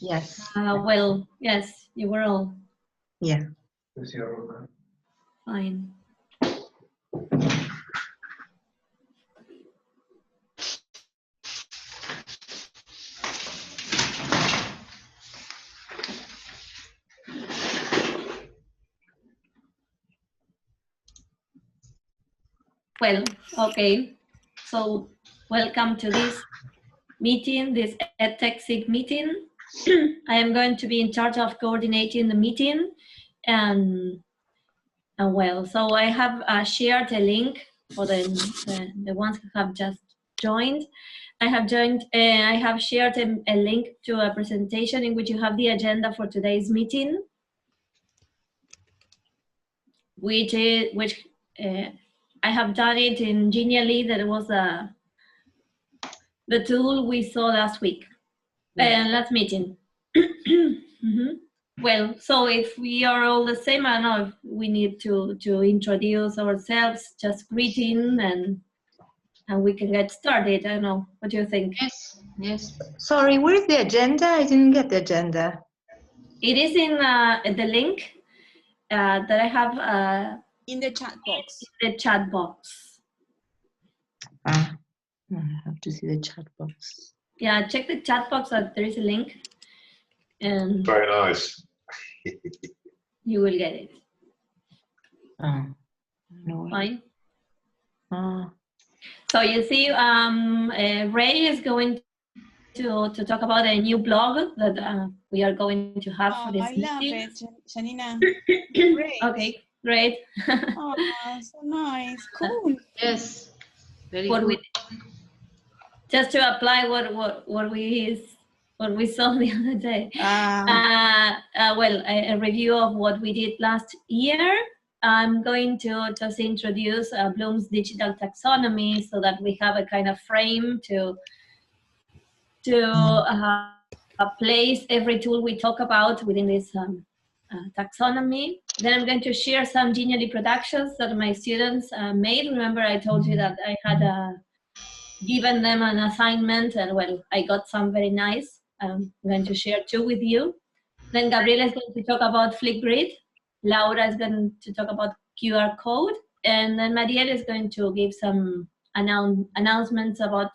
Yes. Well, yes, you were all. Yeah. Fine. Well, okay. So welcome to this meeting, this EdTech Sig meeting. I am going to be in charge of coordinating the meeting, and well, so I have shared a link for the ones who have just joined. I have shared a link to a presentation in which you have the agenda for today's meeting, which I have done it in Genially. That was the tool we saw last week, last meeting. Well, so if we are all the same, I don't know if we need to introduce ourselves, just greeting, and we can get started. I don't know. What do you think? Yes. Yes. Sorry, where's the agenda? I didn't get the agenda. It is in the link that I have in the chat box. In the chat box. I have to see the chat box. Yeah, check the chat box. There is a link, and very nice. You will get it. No. Fine. So you see, Ray is going to talk about a new blog that we are going to have for this meeting. I love it, Janina. Great. Okay, great. Oh, so nice. Cool. Yes. Very good. Just to apply what we saw the other day. Well, a review of what we did last year. I'm going to just introduce Bloom's digital taxonomy so that we have a kind of frame to place every tool we talk about within this taxonomy. Then I'm going to share some Genially productions that my students made. Remember, I told you that I had given them an assignment, and well, I got some very nice. I'm going to share two with you. Then Gabriela is going to talk about FlipGrid. Laura is going to talk about QR code. And then Marielle is going to give some announcements about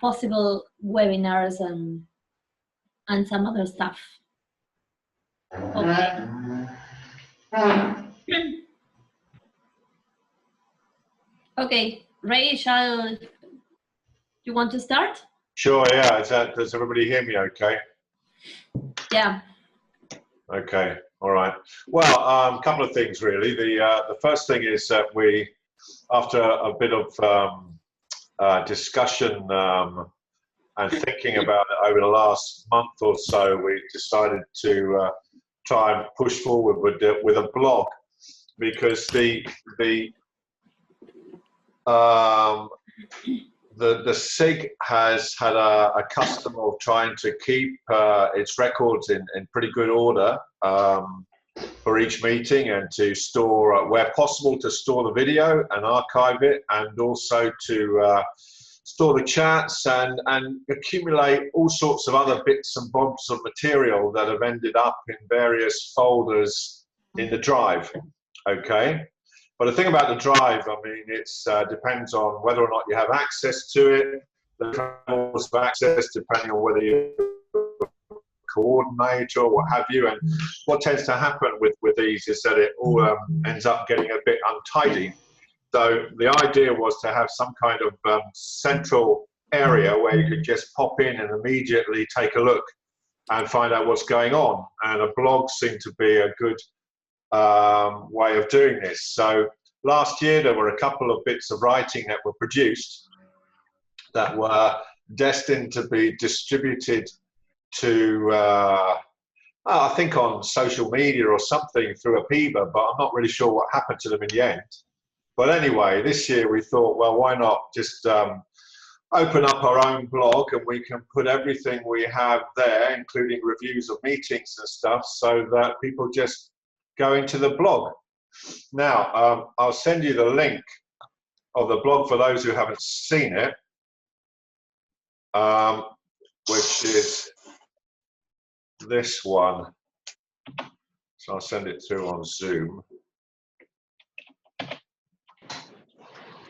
possible webinars and some other stuff. Okay. Okay, Ray, you want to start? Sure, yeah. Does everybody hear me okay? Yeah. Okay, all right. Well, a couple of things really. The first thing is that we, after a bit of discussion and thinking about it over the last month or so, we decided to try and push forward with a blog, because the SIG has had a custom of trying to keep its records in pretty good order for each meeting, and to store, where possible, to store the video and archive it, and also to store the chats and accumulate all sorts of other bits and bobs of material that have ended up in various folders in the drive. Okay. But the thing about the drive, I mean, it depends on whether or not you have access to it, the levels of access, depending on whether you're a coordinator or what have you. And what tends to happen with these is that it all ends up getting a bit untidy. So the idea was to have some kind of central area where you could just pop in and immediately take a look and find out what's going on. And a blog seemed to be a good way of doing this. So last year there were a couple of bits of writing that were produced that were destined to be distributed to I think on social media or something through Apiba, but I'm not really sure what happened to them in the end. But anyway, this year we thought, well, why not just open up our own blog, and we can put everything we have there, including reviews of meetings and stuff, so that people just go into the blog. Now, I'll send you the link of the blog for those who haven't seen it, which is this one. So I'll send it through on Zoom.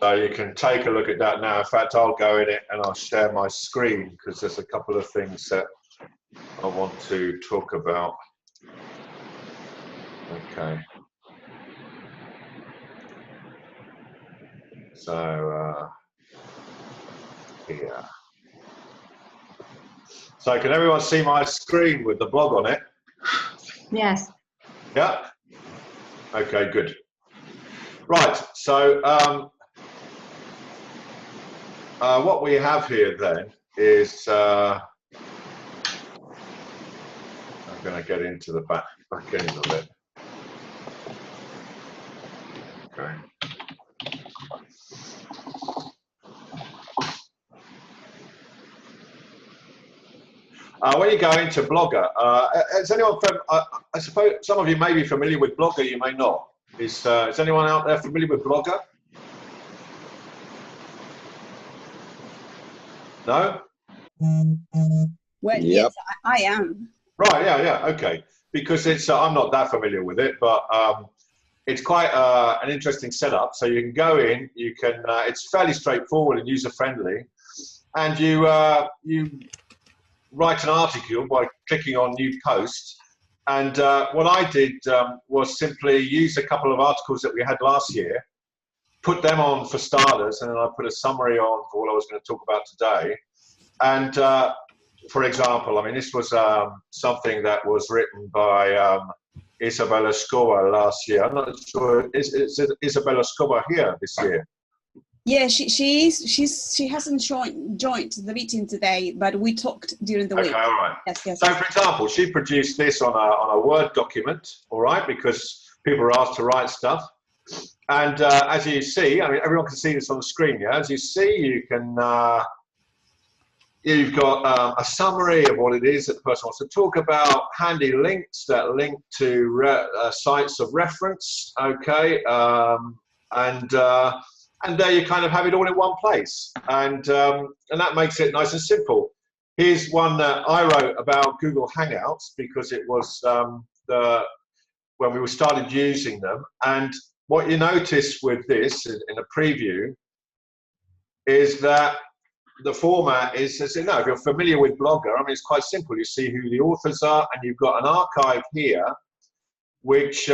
So you can take a look at that now. In fact, I'll go in it and I'll share my screen because there's a couple of things that I want to talk about. Okay. So here. So can everyone see my screen with the blog on it? Yes. Yeah. Okay, good. Right. So what we have here then is I'm going to get into the back end of it. Okay. When you go into Blogger, is anyone I suppose some of you may be familiar with Blogger, you may not. Is anyone out there familiar with Blogger? No? Well, Yep. yes, I am. Right, yeah, okay. Because it's I'm not that familiar with it, but it's quite an interesting setup. So you can go in, you can it's fairly straightforward and user friendly, and you write an article by clicking on new post. And what I did was simply use a couple of articles that we had last year, put them on for starters, and then I put a summary on for what I was going to talk about today. And for example, I mean, this was something that was written by Isabella Scoba last year. I'm not sure, is Isabella Scoba here this year? Yeah, she hasn't joined the meeting today, but we talked during the week. Okay, all right. Yes. So, for example, she produced this on a Word document, all right, because people are asked to write stuff. And as you see, I mean, everyone can see this on the screen, yeah? As you see, you can, you've got a summary of what it is that the person wants to talk about, handy links that link to sites of reference, okay? And there you kind of have it all in one place. And that makes it nice and simple. Here's one that I wrote about Google Hangouts because it was when we started using them. And what you notice with this in a preview is that the format is, as you know, if you're familiar with Blogger, I mean, it's quite simple. You see who the authors are, and you've got an archive here, which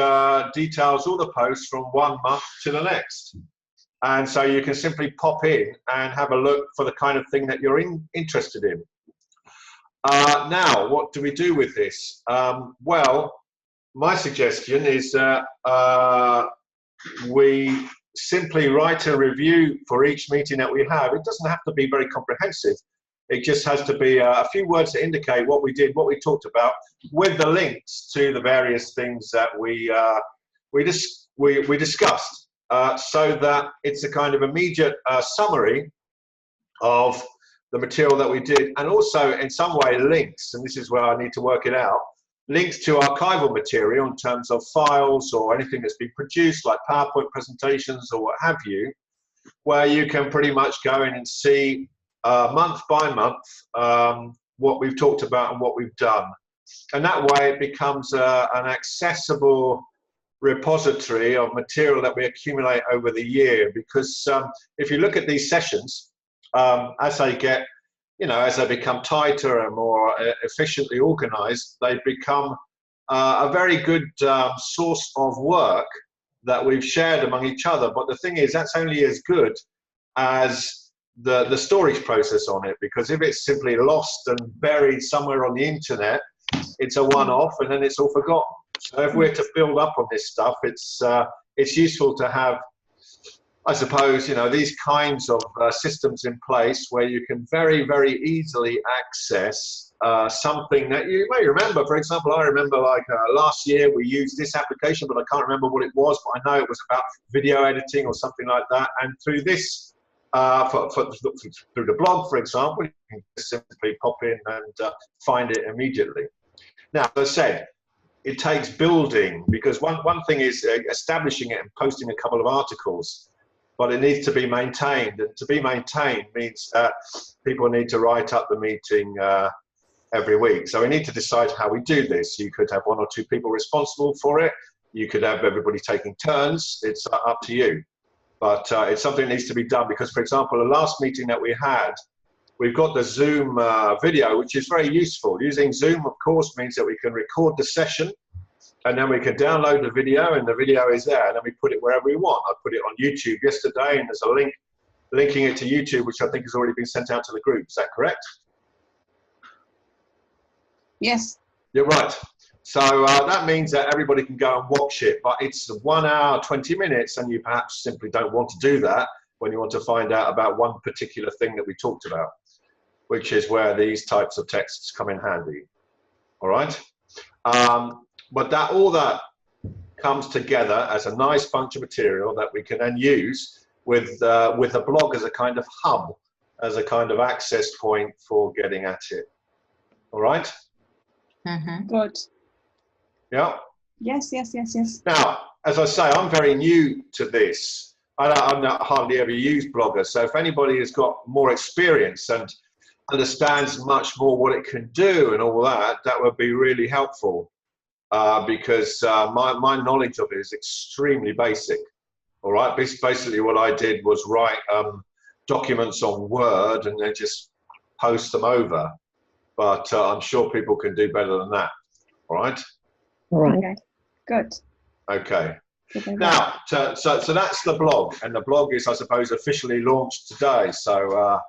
details all the posts from one month to the next. And so you can simply pop in and have a look for the kind of thing that you're interested in. Now, what do we do with this? Well, my suggestion is that we simply write a review for each meeting that we have. It doesn't have to be very comprehensive. It just has to be a few words to indicate what we did, what we talked about, with the links to the various things that we discussed. So that it's a kind of immediate summary of the material that we did, and also in some way links, and this is where I need to work it out, links to archival material in terms of files or anything that's been produced, like PowerPoint presentations or what have you, where you can pretty much go in and see month by month what we've talked about and what we've done. And that way it becomes an accessible repository of material that we accumulate over the year, because if you look at these sessions, as they get, you know, as they become tighter and more efficiently organized, they become a very good source of work that we've shared among each other. But the thing is, that's only as good as the storage process on it, because if it's simply lost and buried somewhere on the internet, it's a one-off and then it's all forgotten. So if we're to build up on this stuff, it's useful to have, I suppose, you know, these kinds of systems in place where you can very, very easily access something that you may remember. For example, I remember like last year we used this application, but I can't remember what it was, but I know it was about video editing or something like that. And through this, through the blog, for example, you can simply pop in and find it immediately. Now, as I said, it takes building, because one thing is establishing it and posting a couple of articles, but it needs to be maintained. And to be maintained means that people need to write up the meeting every week. So we need to decide how we do this. You could have 1 or 2 people responsible for it. You could have everybody taking turns. It's up to you. But it's something that needs to be done because, for example, the last meeting that we had, we've got the Zoom video, which is very useful. Using Zoom, of course, means that we can record the session and then we can download the video, and the video is there, and then we put it wherever we want. I put it on YouTube yesterday, and there's a link linking it to YouTube, which I think has already been sent out to the group. Is that correct? Yes. You're right. So that means that everybody can go and watch it, but it's 1 hour, 20 minutes, and you perhaps simply don't want to do that when you want to find out about one particular thing that we talked about, which is where these types of texts come in handy. All right? But all that comes together as a nice bunch of material that we can then use with a blog as a kind of hub, as a kind of access point for getting at it. All right? Mm-hmm. Good. Yeah? Yes, yes, yes, yes. Now, as I say, I'm very new to this. I've not hardly ever used Blogger, so if anybody has got more experience and understands much more what it can do and all that, that would be really helpful. Because my knowledge of it is extremely basic. All right, basically what I did was write documents on Word and then just post them over. But I'm sure people can do better than that. All right. All right. Okay. Good. Okay. Okay. Now, so that's the blog, and the blog is, I suppose, officially launched today. So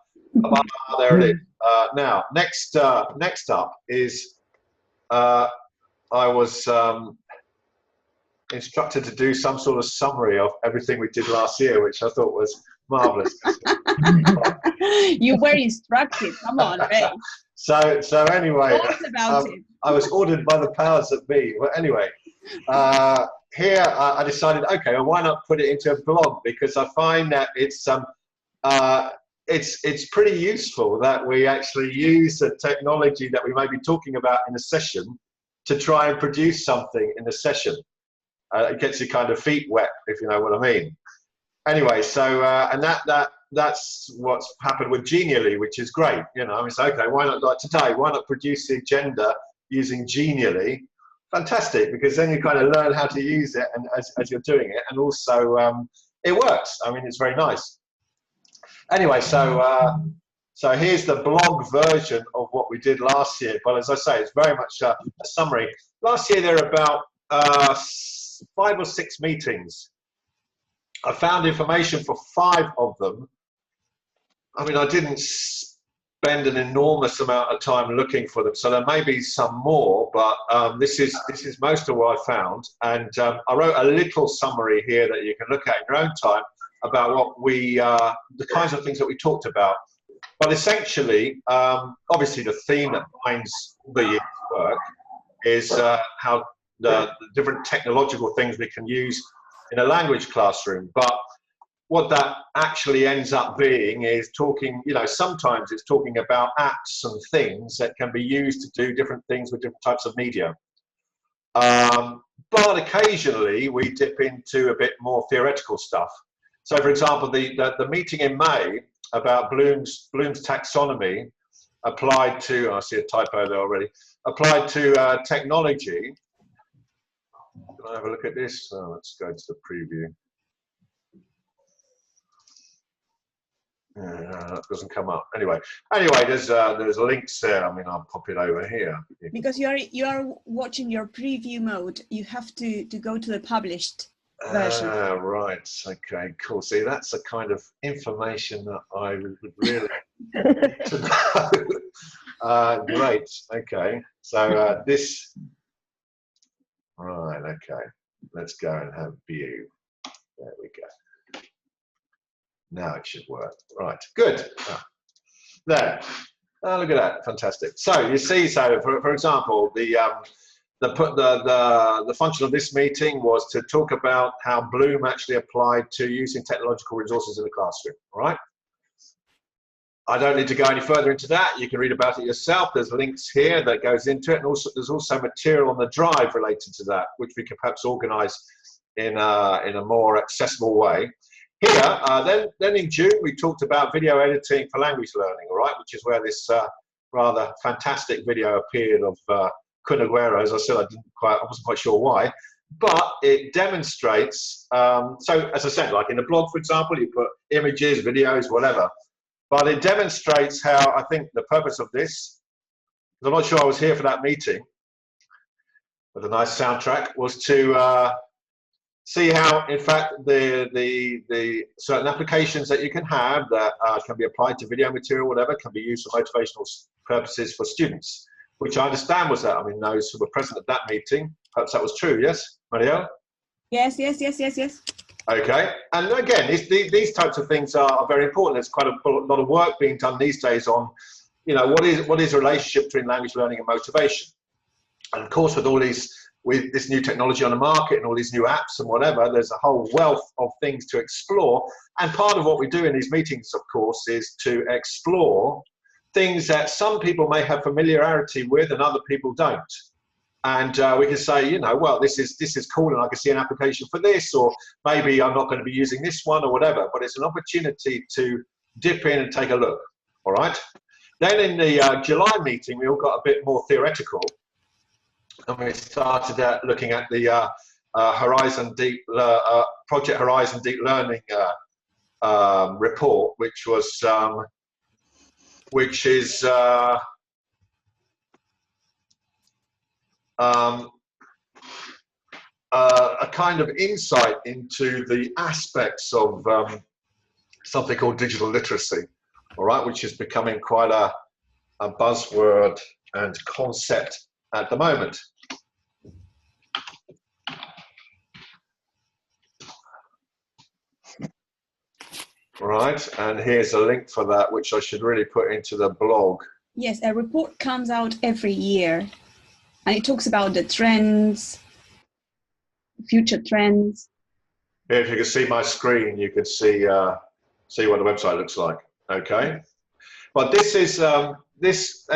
there it is. Now, next up is. I was instructed to do some sort of summary of everything we did last year, which I thought was marvelous. You were instructed. Come on, Ray. So anyway, Talk about it. I was ordered by the powers that be. Well, anyway, here I decided, okay, well, why not put it into a blog? Because I find that it's pretty useful that we actually use the technology that we may be talking about in a session to try and produce something in the session. It gets your kind of feet wet, if you know what I mean. Anyway, so and that's what's happened with Genially, which is great. You know, I mean, so okay, why not, like today, why not produce the agenda using Genially? Fantastic, because then you kind of learn how to use it, and as you're doing it, and also it works. I mean, it's very nice. Anyway, so here's the blog version of what we did last year. But as I say, it's very much a summary. Last year, there were about 5 or 6 meetings. I found information for 5 of them. I mean, I didn't spend an enormous amount of time looking for them, so there may be some more, but this is most of what I found. And I wrote a little summary here that you can look at in your own time about what the kinds of things that we talked about. But essentially, obviously the theme that binds the year's work is how the different technological things we can use in a language classroom. But what that actually ends up being is talking, you know, sometimes it's talking about apps and things that can be used to do different things with different types of media. But occasionally we dip into a bit more theoretical stuff. So, for example, the meeting in May about Bloom's taxonomy applied to, I see a typo there already, applied to technology. Can I have a look at this? Oh, let's go to the preview. That doesn't come up. Anyway, there's links there. I mean, I'll pop it over here. Because you are watching your preview mode, you have to go to the published version. Right. Okay. Cool. See, that's the kind of information that I would really to know. Great. Okay. So this. Right. Okay. Let's go and have view. There we go. Now it should work. Right. Good. There. Oh, look at that. Fantastic. So you see, so for example, the function of this meeting was to talk about how Bloom actually applied to using technological resources in the classroom. All right. I don't need to go any further into that. You can read about it yourself. There's links here that goes into it, and also there's also material on the drive related to that, which we could perhaps organise in a more accessible way. Here, then in June, we talked about video editing for language learning, all right, which is where this rather fantastic video appeared of Kun Aguero. As I said, I wasn't quite sure why, but it demonstrates. So as I said, like in a blog, for example, you put images, videos, whatever, but it demonstrates how I think the purpose of this. I'm not sure I was here for that meeting with a nice soundtrack, was to see how, in fact, the certain applications that you can have that can be applied to video material, whatever, can be used for motivational purposes for students, which I understand was that. I mean, those who were present at that meeting, perhaps that was true, yes, Mario? Yes. Okay, and again, these types of things are very important. There's quite a lot of work being done these days on, you know, what is the relationship between language learning and motivation. And of course, with this new technology on the market and all these new apps and whatever, there's a whole wealth of things to explore. And part of what we do in these meetings, of course, is to explore things that some people may have familiarity with and other people don't. And we can say, you know, well, this is cool, and I can see an application for this, or maybe I'm not going to be using this one or whatever. But it's an opportunity to dip in and take a look. All right. Then in the July meeting, we all got a bit more theoretical. And we started looking at the Project Horizon Deep Learning report, which is a kind of insight into the aspects of something called digital literacy, all right, which is becoming quite a buzzword and concept at the moment. Right, and here's a link for that, which I should really put into the blog. Yes, a report comes out every year, and it talks about the trends, future trends. Here, if you can see my screen, you can see what the website looks like. Okay, but this is so this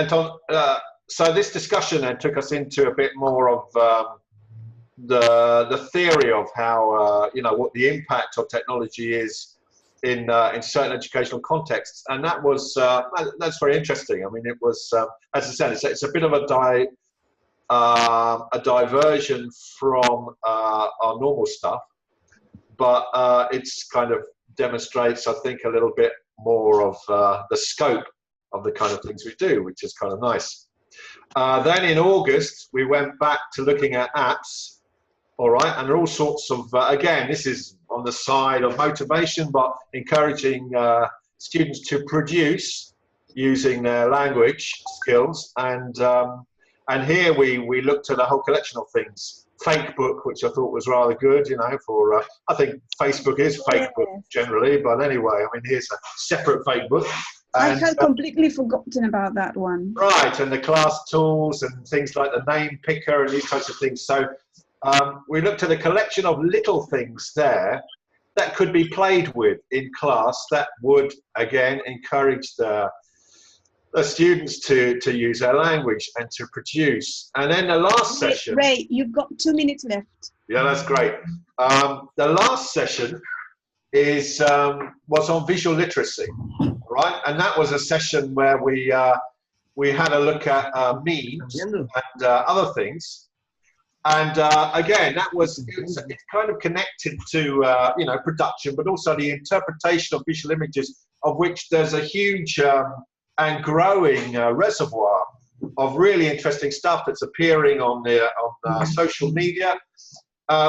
discussion then took us into a bit more of the theory of how you know, what the impact of technology is in certain educational contexts, and that was that's very interesting. I mean, it was as I said, it's a bit of a diversion from our normal stuff, but it's kind of demonstrates, I think, a little bit more of the scope of the kind of things we do, which is kind of nice. Then in August, we went back to looking at apps. All right, and there are all sorts of, again, this is on the side of motivation, but encouraging students to produce using their language skills. And here we looked at a whole collection of things. Fake book, which I thought was rather good, you know, for, I think Facebook is fake book generally, but anyway, I mean, here's a separate fake book. And, I had completely forgotten about that one. Right, and the class tools and things like the name picker and these types of things. So we looked at a collection of little things there that could be played with in class that would, again, encourage the students to use their language and to produce. And then the last session... Ray, you've got 2 minutes left. Yeah, that's great. The last session is was on visual literacy, right? And that was a session where we had a look at memes and other things. And again, that was it's kind of connected to you know, production, but also the interpretation of visual images, of which there's a huge and growing reservoir of really interesting stuff that's appearing on social media,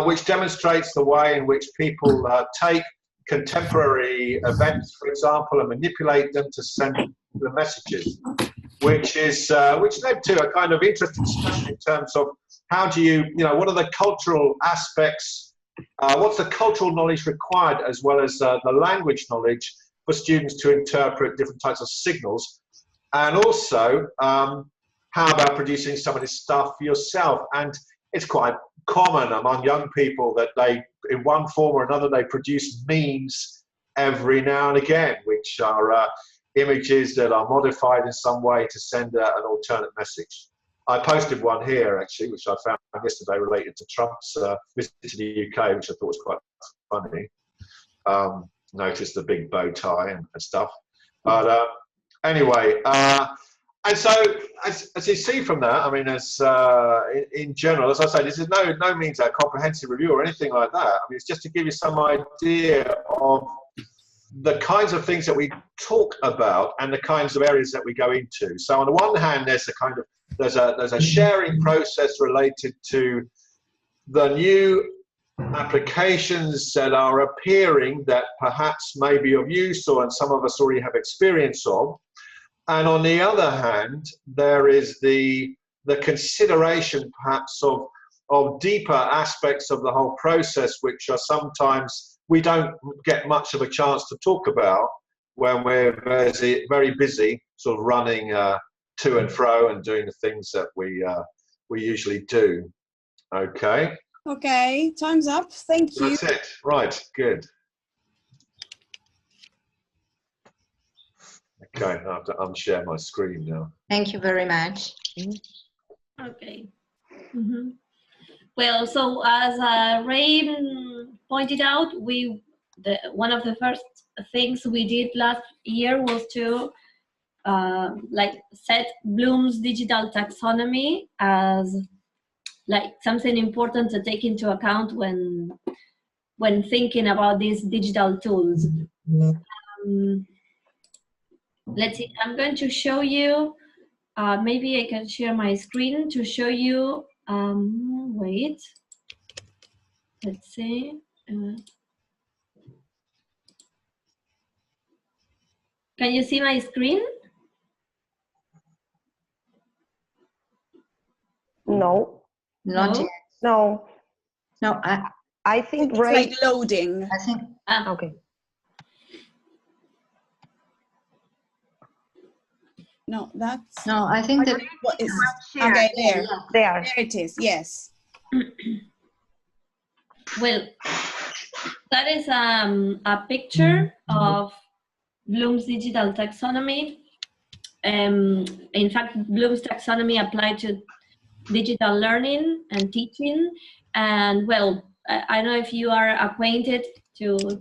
which demonstrates the way in which people take contemporary events, for example, and manipulate them to send the messages, which led to a kind of interesting discussion in terms of how do you know, what are the cultural aspects, what's the cultural knowledge required, as well as the language knowledge for students to interpret different types of signals, and also how about producing some of this stuff for yourself. And it's quite common among young people that they, in one form or another, they produce memes every now and again, which are images that are modified in some way to send an alternate message. I posted one here, actually, which I found yesterday related to Trump's visit to the UK, which I thought was quite funny. Noticed the big bow tie and stuff. But anyway, And so, as you see from that, I mean, as in general, as I say, this is no means a comprehensive review or anything like that. I mean, it's just to give you some idea of the kinds of things that we talk about and the kinds of areas that we go into. So, on the one hand, there's a sharing process related to the new applications that are appearing that perhaps may be of use or and some of us already have experience of. And on the other hand, there is the consideration perhaps of deeper aspects of the whole process, which are sometimes we don't get much of a chance to talk about when we're very busy sort of running to and fro and doing the things that we usually do. Okay. Okay, time's up. Thank you. That's it. Right, good. Okay, I have to unshare my screen now. Thank you very much. Okay. Well, so as Ray pointed out, one of the first things we did last year was to set Bloom's digital taxonomy as something important to take into account when thinking about these digital tools. Let's see, I'm going to show you, maybe I can share my screen to show you, wait, let's see. Can you see my screen? No. Not yet. No. No, I think It's Ray. like loading. I think. Okay. No, that's. No, I think that. What is? Okay, there. There. There it is. Yes. Well, that is a picture of Bloom's digital taxonomy. In fact, Bloom's taxonomy applied to digital learning and teaching. And well, I don't know if you are acquainted to the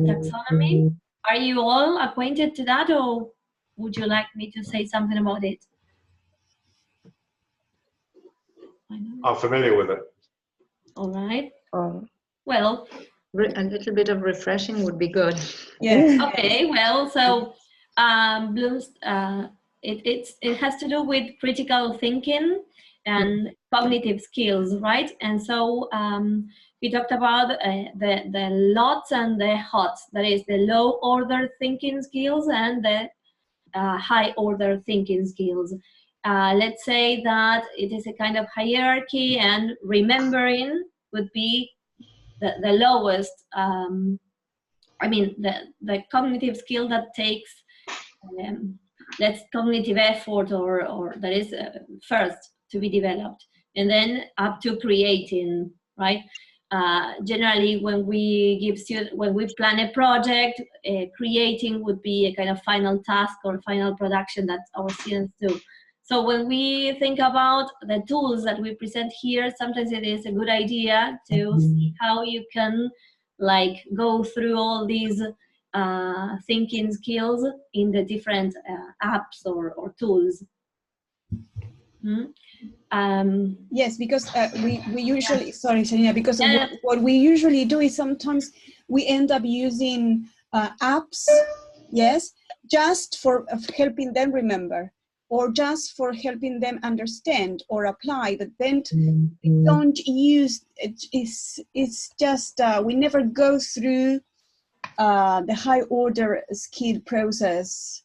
taxonomy. Are you all acquainted to that, or would you like me to say something about it? I'm familiar with it. All right. Well, A little bit of refreshing would be good. Yes. okay. Well, so Bloom's it has to do with critical thinking and cognitive skills, right? And so we talked about the lots and the hots. That is the low order thinking skills and the high order thinking skills. Let's say that it is a kind of hierarchy, and remembering would be the lowest. I mean, the cognitive skill that takes that's cognitive effort or that is first to be developed, and then up to creating, right? Generally, when we plan a project, creating would be a kind of final task or final production that our students do. So when we think about the tools that we present here, sometimes it is a good idea to see how you can go through all these thinking skills in the different apps or tools. Yes, because we usually, sorry, Selena, because what we usually do is sometimes we end up using apps, yes, just for helping them remember, or just for helping them understand or apply, but then we don't use it. It's just we never go through the high order skill process.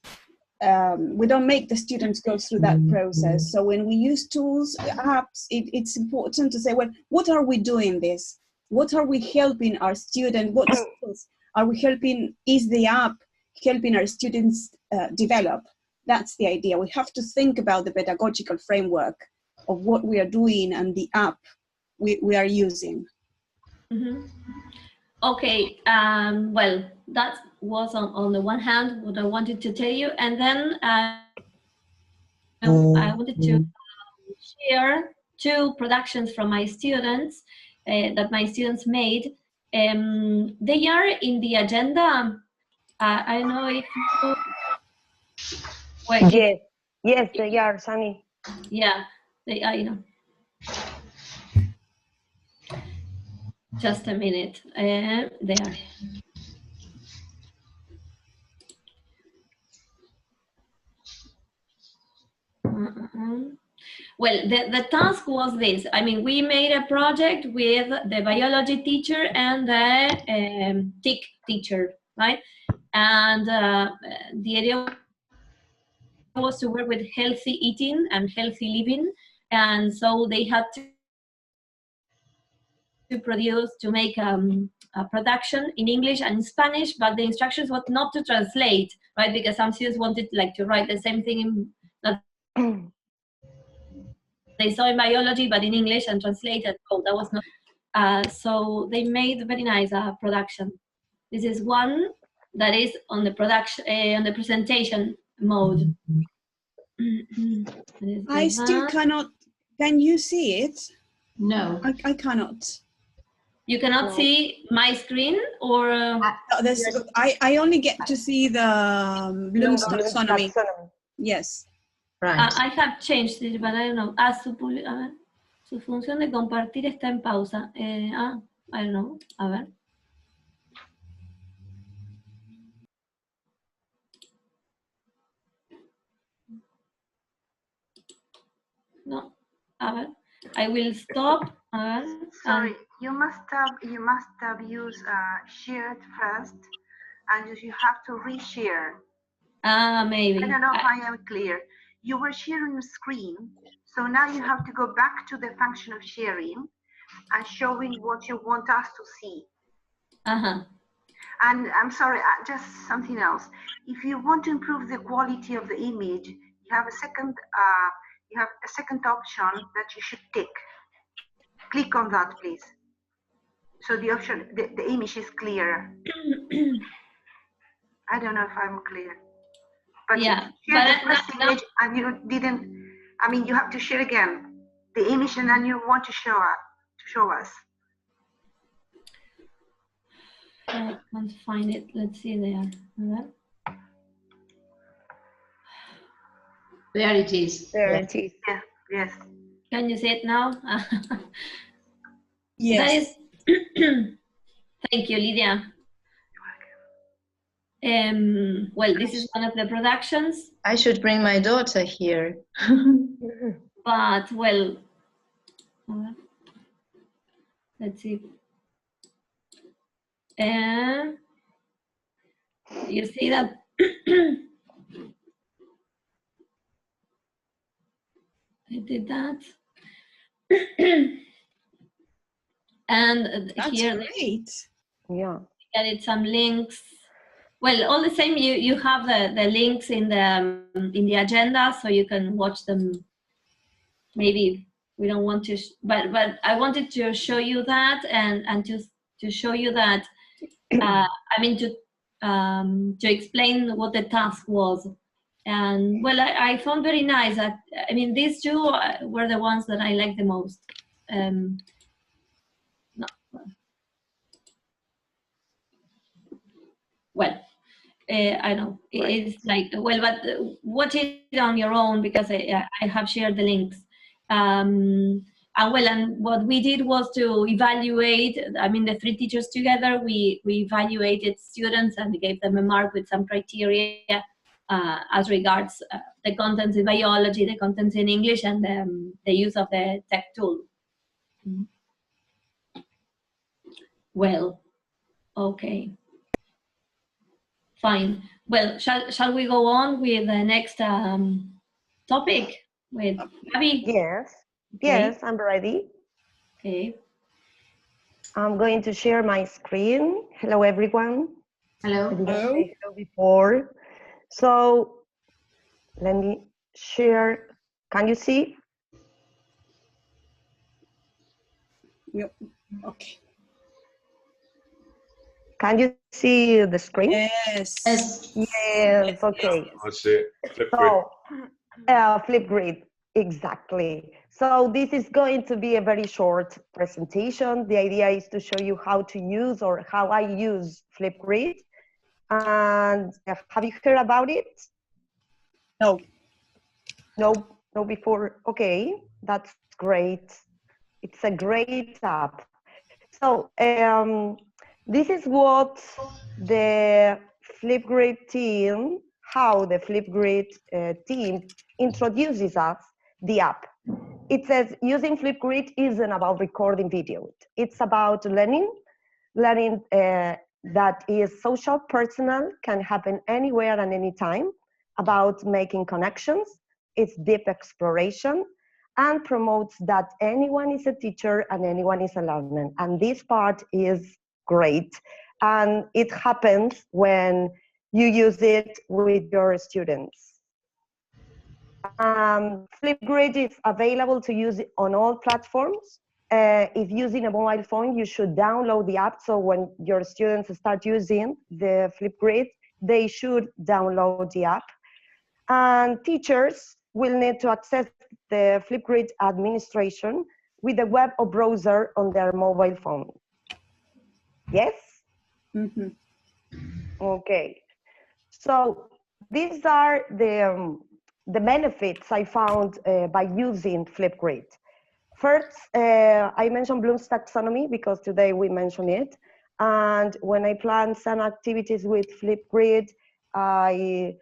We don't make the students go through that process. So when we use tools, apps, it's important to say, well, what are we doing this? What are we helping our students? What skills are we helping? Is the app helping our students develop? That's the idea. We have to think about the pedagogical framework of what we are doing and the app we are using. Okay, well, that was on the one hand what I wanted to tell you, and then I wanted to share two productions from my students that my students made. They are in the agenda. I don't know if you... Yes. Yes, they are, Sunny. Yeah, they are, you know. Just a minute. There. Well, the task was this. I mean, we made a project with the biology teacher and the TIC teacher, right? And the idea was to work with healthy eating and healthy living. And so they had to make a production in English and in Spanish, but the instructions were not to translate, right? Because some students wanted like to write the same thing that they saw in biology, but in English and translated. Oh, that was not. So they made a very nice production. This is one that is on the production, on the presentation mode. I still cannot. Can you see it? No. I cannot. You cannot see my screen, or I only get to see the Bloom's taxonomy. Yes. Right. I have changed it, but I don't know. Su función de compartir está en pausa. I don't know. A ver. No. A ver. I will stop. Sorry, you must have used shared first, and you have to reshare. Maybe. I don't know if I am clear. You were sharing a screen, so now you have to go back to the function of sharing and showing what you want us to see. And I'm sorry, just something else. If you want to improve the quality of the image, you have a second option that you should tick. Click on that, please. So the option, the image is clear. I don't know if I'm clear. But yeah, you shared the first image and you didn't. I mean, you have to share again the image, and then you want to show us. I can't find it. Let's see there. There it is. There it is. Yeah. Yes. Can you see it now? Yes. That is. Thank you, Lydia. Well, this is one of the productions. I should bring my daughter here. But, well, let's see. You see that? I did that. And that's here, great. Yeah. Added some links. Well, all the same, you have the links in the agenda, so you can watch them. Maybe we don't want to, but I wanted to show you that and to show you that. I mean to explain what the task was, and well, I found very nice. I mean, these two were the ones that I liked the most. No. Well. I know it's like, well, but watch it on your own, because I have shared the links. And what we did was to evaluate. I mean, the three teachers together, we evaluated students and gave them a mark with some criteria as regards the contents in biology, the contents in English, and the use of the tech tool. Well, okay. Fine. Well, shall we go on with the next topic with Gabi? Yes. Okay. Yes, I'm ready. Okay. I'm going to share my screen. Hello, everyone. Hello. Hello before. So let me share. Can you see? Yep. Okay. Can you see the screen? Yes. Yes. Okay. That's it. FlipGrid. So, FlipGrid, exactly. So this is going to be a very short presentation. The idea is to show you how to use, or how I use, FlipGrid. And have you heard about it? No. No before. Okay, that's great. It's a great app. So this is what the FlipGrid team, how the FlipGrid team introduces us the app. It says using FlipGrid isn't about recording video. It's about learning that is social, personal, can happen anywhere and anytime, about making connections. It's deep exploration, and promotes that anyone is a teacher and anyone is a learner. And this part is great. And it happens when you use it with your students. FlipGrid is available to use on all platforms. If using a mobile phone, you should download the app. So when your students start using the FlipGrid, they should download the app. And teachers will need to access the FlipGrid administration with the web or browser on their mobile phone. Yes? Mm-hmm. Okay. So these are the benefits I found by using FlipGrid. First, I mentioned Bloom's taxonomy because today we mentioned it. And when I plan some activities with FlipGrid, I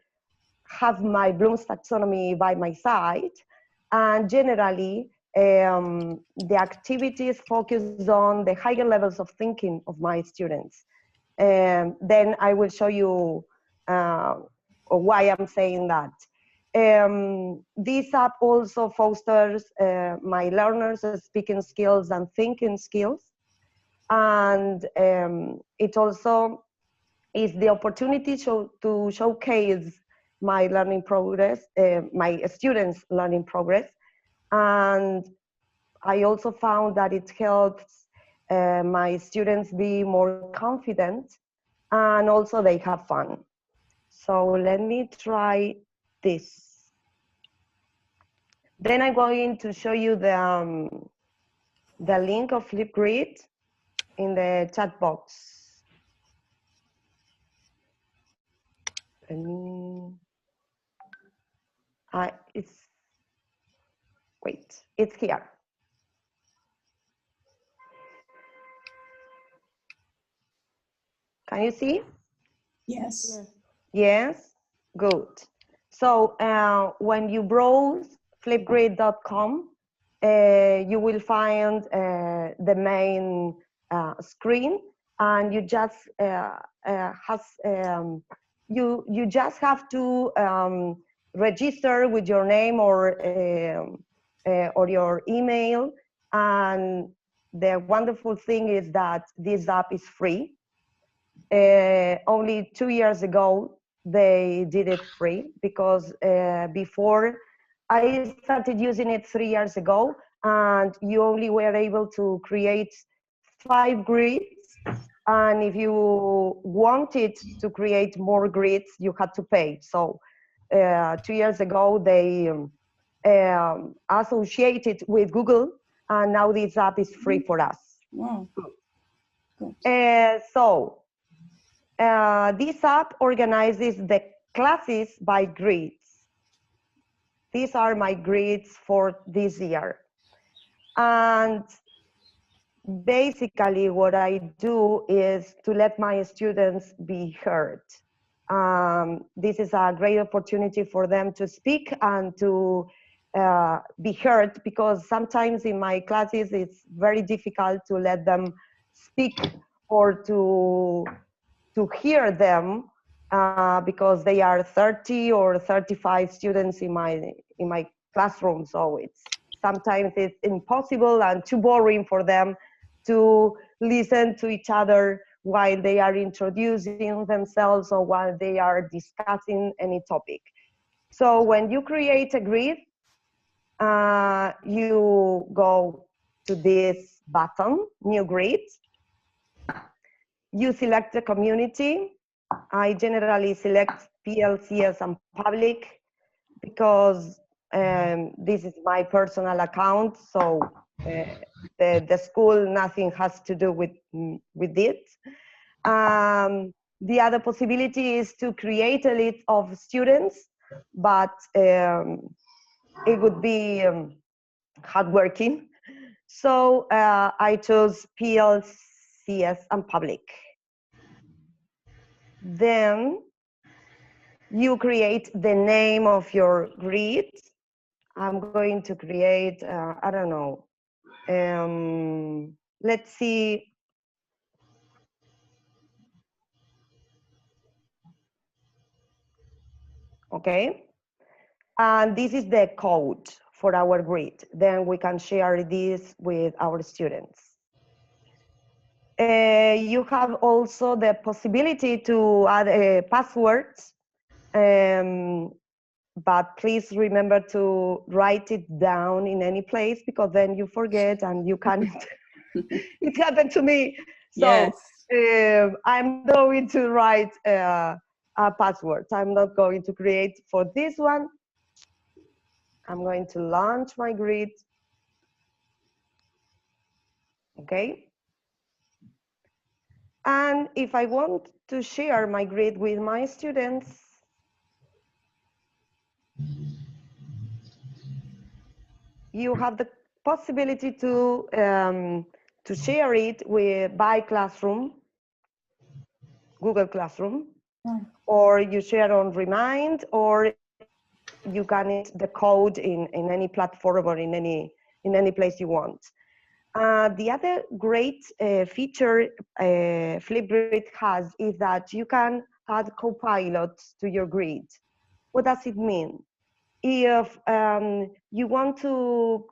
have my Bloom's taxonomy by my side. And generally, the activities focus on the higher levels of thinking of my students. Then I will show you why I'm saying that. This app also fosters my learners' speaking skills and thinking skills. And it also is the opportunity to showcase my learning progress, my students' learning progress. And I also found that it helps my students be more confident, and also they have fun. So let me try this. Then I'm going to show you the link of FlipGrid in the chat box. It's here. Can you see? Yes. Yes, good. So when you browse flipgrid.com, you will find the main screen, and you just you just have to register with your name or your email. And the wonderful thing is that this app is free. Only 2 years ago, they did it free, because before I started using it 3 years ago, and you only were able to create 5 grids. And if you wanted to create more grids, you had to pay. So 2 years ago, they associated with Google, and now this app is free for us. Wow. Cool. So this app organizes the classes by grids. These are my grids for this year. And basically what I do is to let my students be heard. This is a great opportunity for them to speak and to be heard, because sometimes in my classes it's very difficult to let them speak or to hear them, because they are 30 or 35 students in my classroom. So sometimes it's impossible and too boring for them to listen to each other while they are introducing themselves or while they are discussing any topic. So when you create a grid, you go to this button, New Grid. You select the community. I generally select PLCS and public, because this is my personal account, so the school, nothing has to do with it. The other possibility is to create a list of students, but it would be hardworking. So I chose PLCS and public. Then you create the name of your grid. I'm going to create, I don't know, let's see. Okay. And this is the code for our grid. Then we can share this with our students. You have also the possibility to add passwords, but please remember to write it down in any place, because then you forget and you can't. It happened to me. So Yes. I'm going to write a password. I'm not going to create for this one. I'm going to launch my grid. Okay. And if I want to share my grid with my students, you have the possibility to share it by Classroom, Google Classroom, or you share on Remind, or you can hit the code in any platform or in any place you want. The other great feature FlipGrid has is that you can add copilots to your grid. What does it mean? If you want to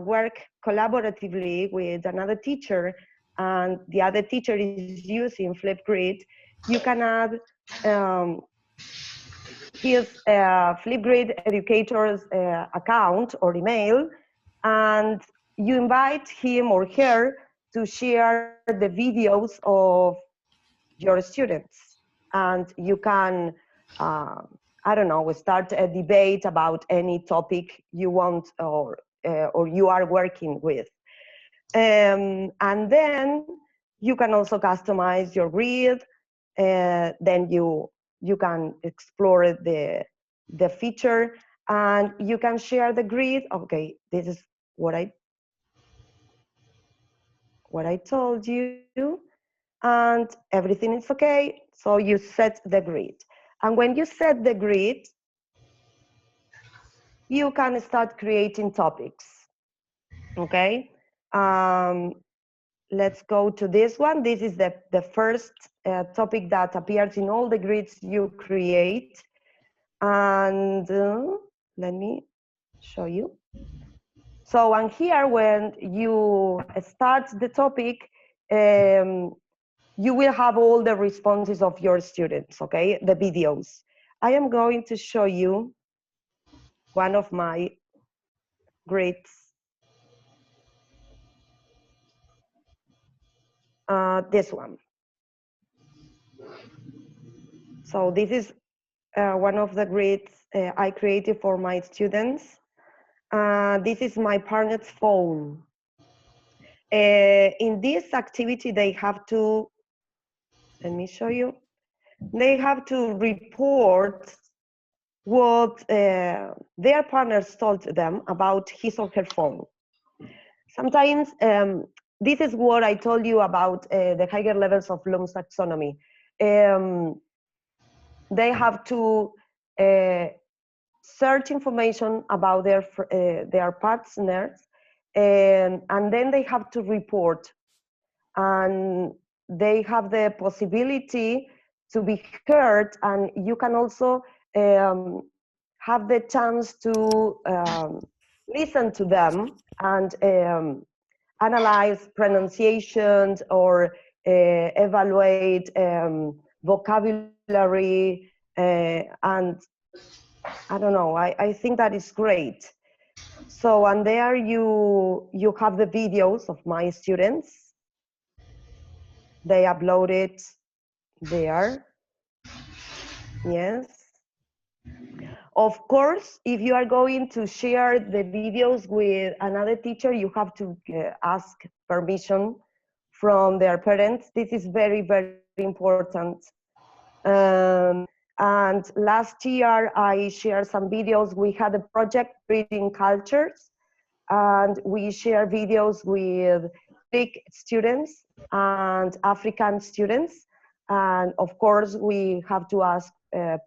work collaboratively with another teacher and the other teacher is using FlipGrid, you can add his FlipGrid educator's account or email, and you invite him or her to share the videos of your students. And you can, I don't know, start a debate about any topic you want or you are working with. And then you can also customize your grid. Then you can explore the feature, and you can share the grid. Okay, this is what I told you, and everything is okay. So you set the grid, and when you set the grid, you can start creating topics. Okay. Let's go to this one. This is the first topic that appears in all the grids you create. And let me show you. So, and here, when you start the topic, you will have all the responses of your students, okay? The videos. I am going to show you one of my grids. This one. So this is one of the grids I created for my students. This is my partner's phone. In this activity, they have to, let me show you, they have to report what their partners told them about his or her phone. Sometimes, this is what I told you about the higher levels of Bloom's taxonomy. They have to search information about their partners, and then they have to report, and they have the possibility to be heard, and you can also have the chance to listen to them and analyze pronunciations or evaluate vocabulary, and I don't know, I think that is great. So, and there you have the videos of my students. They upload it there. Yes. Of course, if you are going to share the videos with another teacher, you have to ask permission from their parents. This is very, very important. And last year, I shared some videos. We had a project reading cultures, and we share videos with Greek students and African students. And of course, we have to ask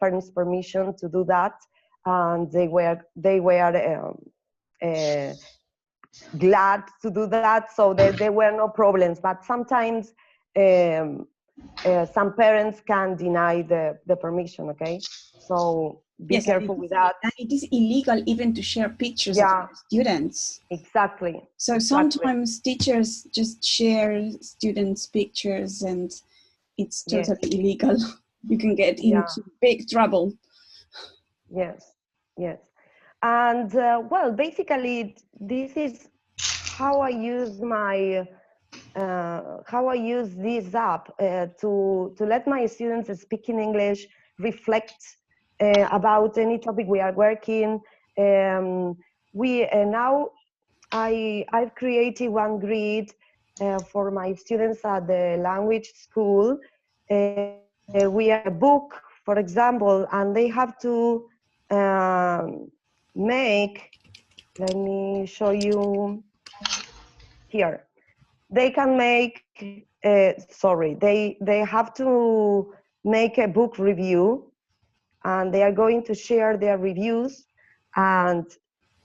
parents' permission to do that. And they were glad to do that, so there were no problems. But sometimes some parents can deny the permission, okay? So be careful with that. And it is illegal even to share pictures of students. Exactly. So sometimes teachers just share students' pictures and it's totally illegal. You can get into big trouble. Yes, yes. And well, basically, this is how I use my how I use this app to let my students speak in English, reflect about any topic we are working. Now I've created one grid for my students at the language school. We have a book, for example, and they have to make. Let me show you here. They can make, they have to make a book review, and they are going to share their reviews. And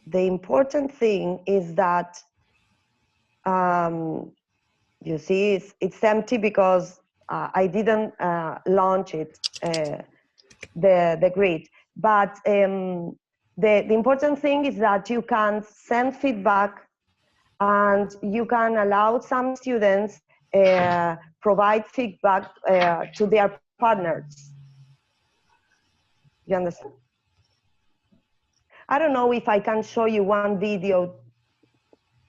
the important thing is that, you see, it's empty because I didn't launch it, the grid. But the important thing is that you can send feedback, and you can allow some students provide feedback to their partners. You understand? I don't know if I can show you one video.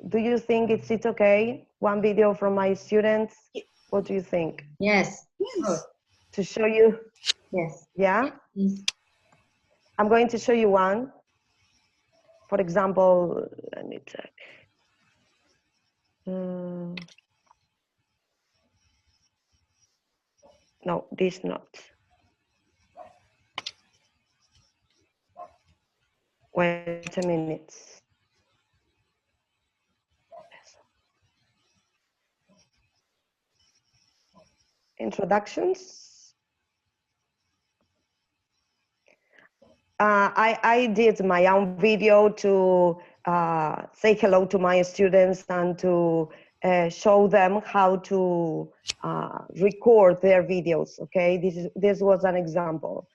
Do you think it's okay? One video from my students? What do you think? Yes. Yes. To show you? Yes. Yeah? Yes. I'm going to show you one. For example, let me check. No, this not. Wait a minute. Introductions. I did my own video to say hello to my students and to show them how to record their videos. Okay, this was an example.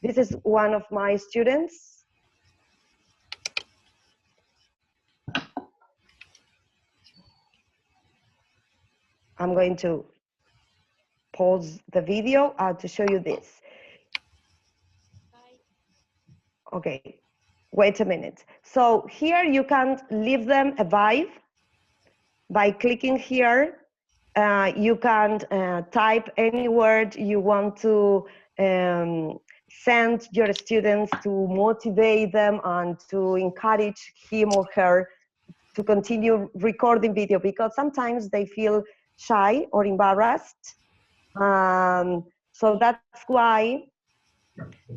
This is one of my students. I'm going to pause the video to show you this. Okay, wait a minute. So here you can leave them a vibe by clicking here. You can type any word you want to send your students to motivate them and to encourage him or her to continue recording video, because sometimes they feel shy or embarrassed. So that's why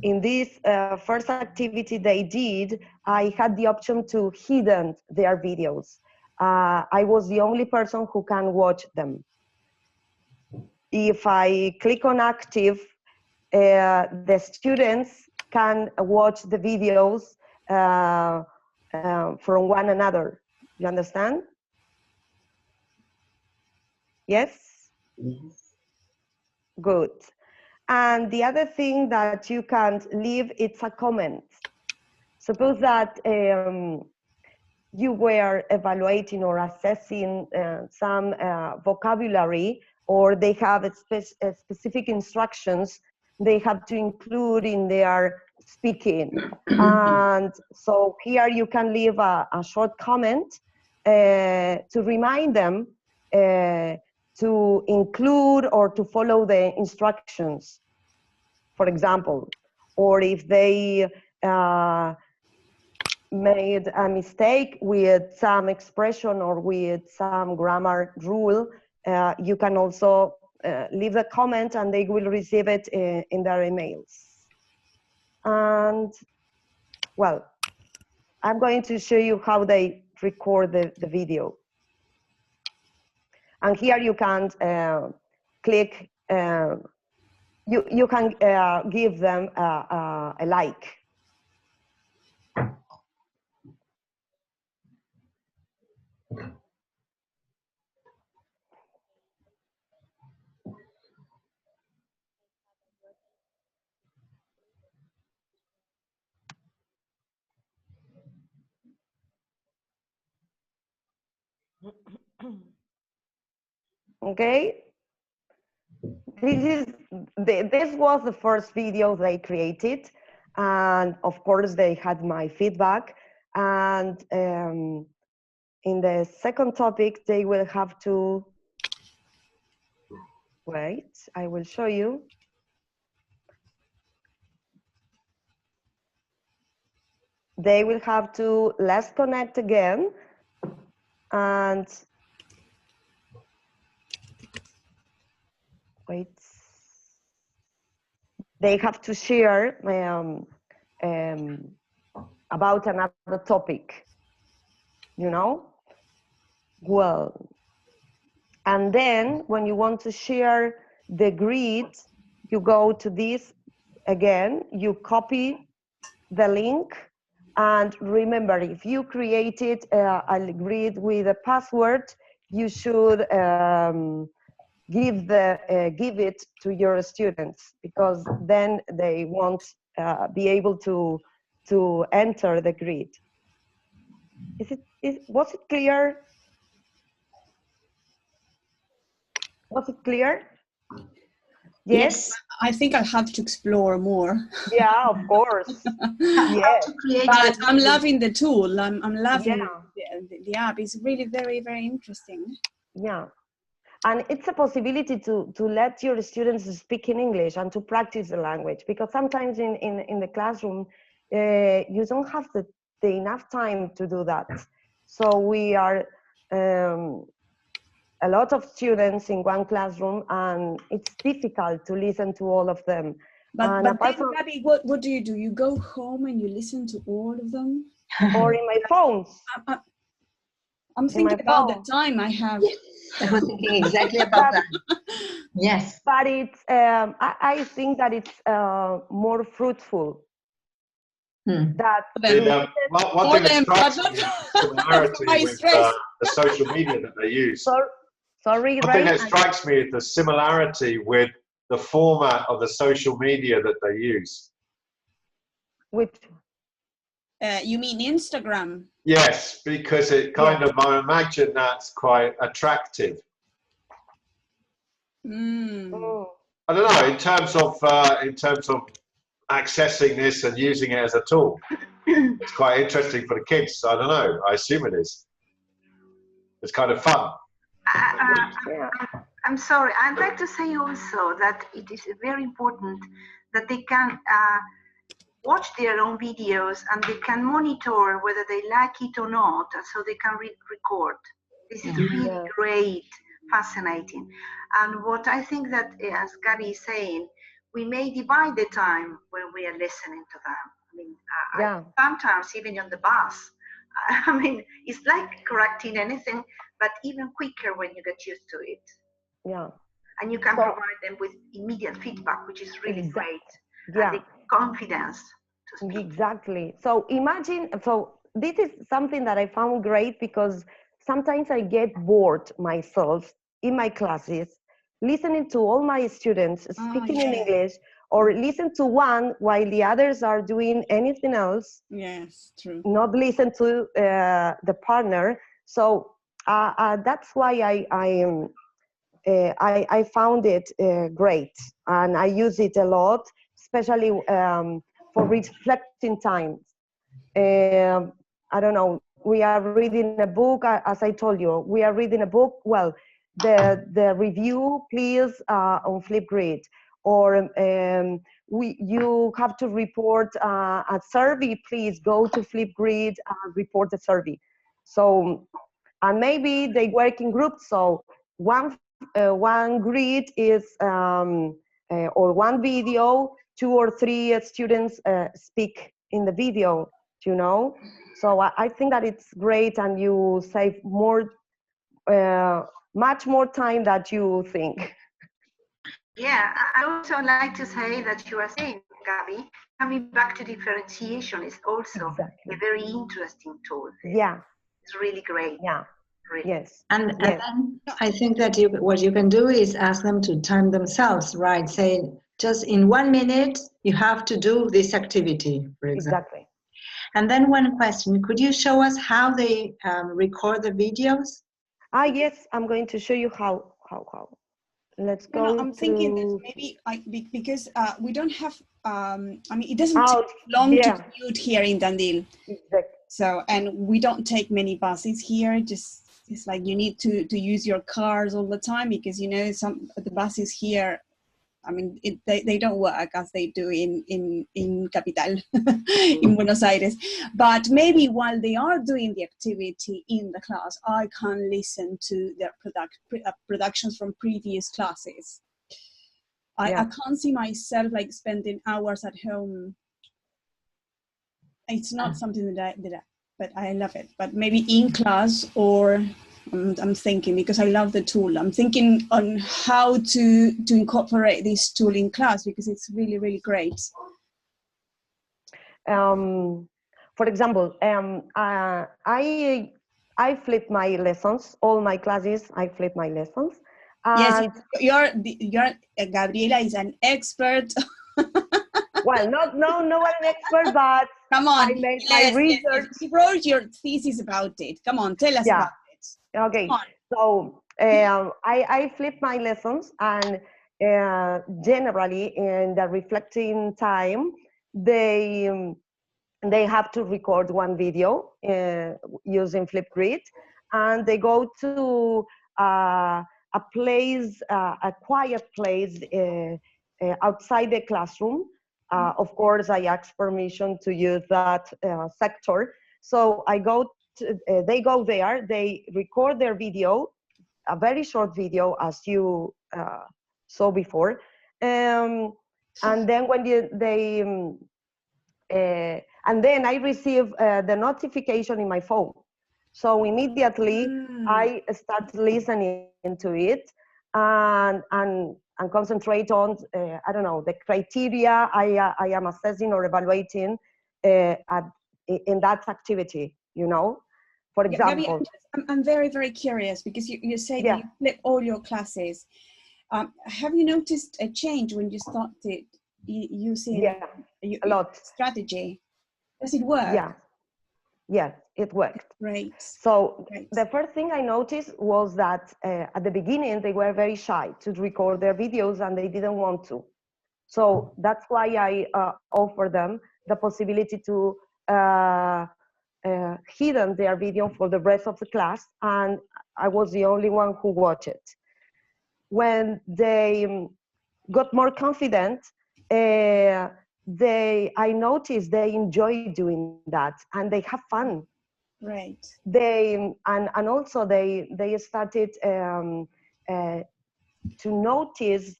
in this first activity they did, I had the option to hidden their videos. I was the only person who can watch them. If I click on active, the students can watch the videos from one another. You understand? Yes? Yes. Good. And the other thing that you can leave, it's a comment. Suppose that you were evaluating or assessing some vocabulary, or they have specific instructions they have to include in their speaking. And so here you can leave a short comment to remind them to include or to follow the instructions, for example. Or if they made a mistake with some expression or with some grammar rule, you can also leave a comment and they will receive it in their emails. And well, I'm going to show you how they record the video. And here you can click, you can give them a like. Okay, this was the first video they created, and of course they had my feedback. And in the second topic, they will have to wait. I will show you. They will have to let's connect again, and wait. They have to share about another topic, you know? Well, and then when you want to share the grid, you go to this again, you copy the link, and remember, if you created a grid with a password, you should give it to your students, because then they won't be able to enter the grid. Was it clear? Was it clear? Yes. I think I'll have to explore more. Yeah, of course. Yes. But I'm loving the tool. I'm loving the app. It's really very, very interesting. Yeah. And it's a possibility to let your students speak in English and to practice the language, because sometimes in the classroom, you don't have the enough time to do that. So we are a lot of students in one classroom, and it's difficult to listen to all of them. But then, Gabby, what do? You go home and you listen to all of them? Or in my phones. I'm thinking about the time I have. Yes, I was thinking exactly about that. Yes. But it's, I think that it's more fruitful. That one thing that strikes me is the similarity with the social media that they use. Sorry, one thing that strikes me is the similarity with the format of the social media that they use. Which? You mean Instagram? Yes, because it kind of, I imagine that's quite attractive. Oh. I don't know, in terms of accessing this and using it as a tool. It's quite interesting for the kids. I don't know. I assume it is. It's kind of fun. I'm sorry. I'd like to say also that it is very important that they can watch their own videos and they can monitor whether they like it or not, so they can record. This is really great, fascinating. And what I think that, as Gabby is saying, we may divide the time when we are listening to them. I mean, sometimes even on the bus, I mean, it's like correcting anything, but even quicker when you get used to it. Yeah. And you can provide them with immediate feedback, which is really great. Yeah. And the confidence to speak. Exactly. So imagine, so this is something that I found great, because sometimes I get bored myself in my classes, listening to all my students speaking in English, or listen to one while the others are doing anything else. Yes, true. Not listen to the partner. So that's why I found it great, and I use it a lot, especially for reflecting time. I don't know, we are reading a book, as I told you, we are reading a book. Well, the review, please, on FlipGrid, or you have to report a survey, please go to FlipGrid and report the survey. So, and maybe they work in groups, so one grid is, or one video 2 or 3 students speak in the video, you know. So I think that it's great, and you save much more time than you think. Yeah, I also like to say that you are saying, Gabby, coming back to differentiation is also Exactly. a very interesting tool. Yeah. It's really great. Yeah. Really. Yes. And Yes. then I think that what you can do is ask them to time themselves, right? Saying just in 1 minute, you have to do this activity, for example. Exactly. And then one question, could you show us how they record the videos? Yes, I'm going to show you how. Let's go. No, I'm thinking that maybe because we don't have. I mean, it doesn't take long to commute here in Dandil. Exactly. So, and we don't take many buses here. Just it's like you need to use your cars all the time, because you know some of the buses here, I mean, they don't work as they do in Capital, in Buenos Aires. But maybe while they are doing the activity in the class, I can listen to their productions from previous classes. I can't see myself like spending hours at home. It's not something but I love it. But maybe in class, or I'm thinking, because I love the tool, I'm thinking on how to incorporate this tool in class, because it's really, really great. For example, I flip my lessons, all my classes, I flip my lessons. Yes, you're Gabriela is an expert. Well, not an expert, but come on, I made my research. Yes. You wrote your thesis about it. Come on, tell us about it. Okay, so I flip my lessons, and generally in the reflecting time, they have to record one video using FlipGrid, and they go to a place, a quiet place outside the classroom. Of course, I ask permission to use that sector. So they go there, they record their video, a very short video, as you saw before. And then when and then I receive the notification in my phone. So immediately I start listening to it and concentrate on, I don't know, the criteria I am assessing or evaluating in that activity, you know? For example. Gabby, I'm very, very curious, because you say that you flip all your classes. Have you noticed a change when you started using a lot strategy? Does it work? Yeah. Yes, it worked. Great. So the first thing I noticed was that at the beginning, they were very shy to record their videos, and they didn't want to. So that's why I offer them the possibility to hidden their video for the rest of the class, and I was the only one who watched it. When they got more confident, I noticed they enjoy doing that, and they have fun. Right. And also they started to notice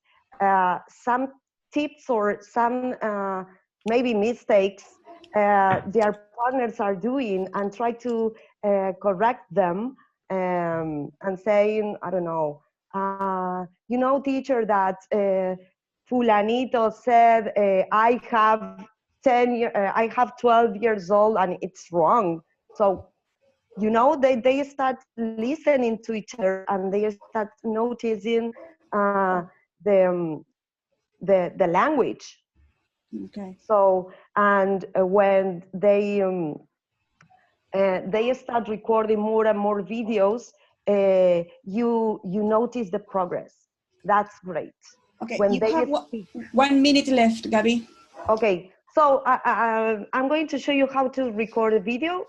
some tips or some maybe mistakes their partners are doing, and try to correct them, and saying, I don't know, you know, teacher, that Fulanito said I have 12 years old and it's wrong. So, you know, they start listening to each other, and they start noticing the language. Okay. So, and when they start recording more and more videos, you notice the progress. That's great. Okay, when you they have 1 minute left, Gabby. Okay, so I'm going to show you how to record a video.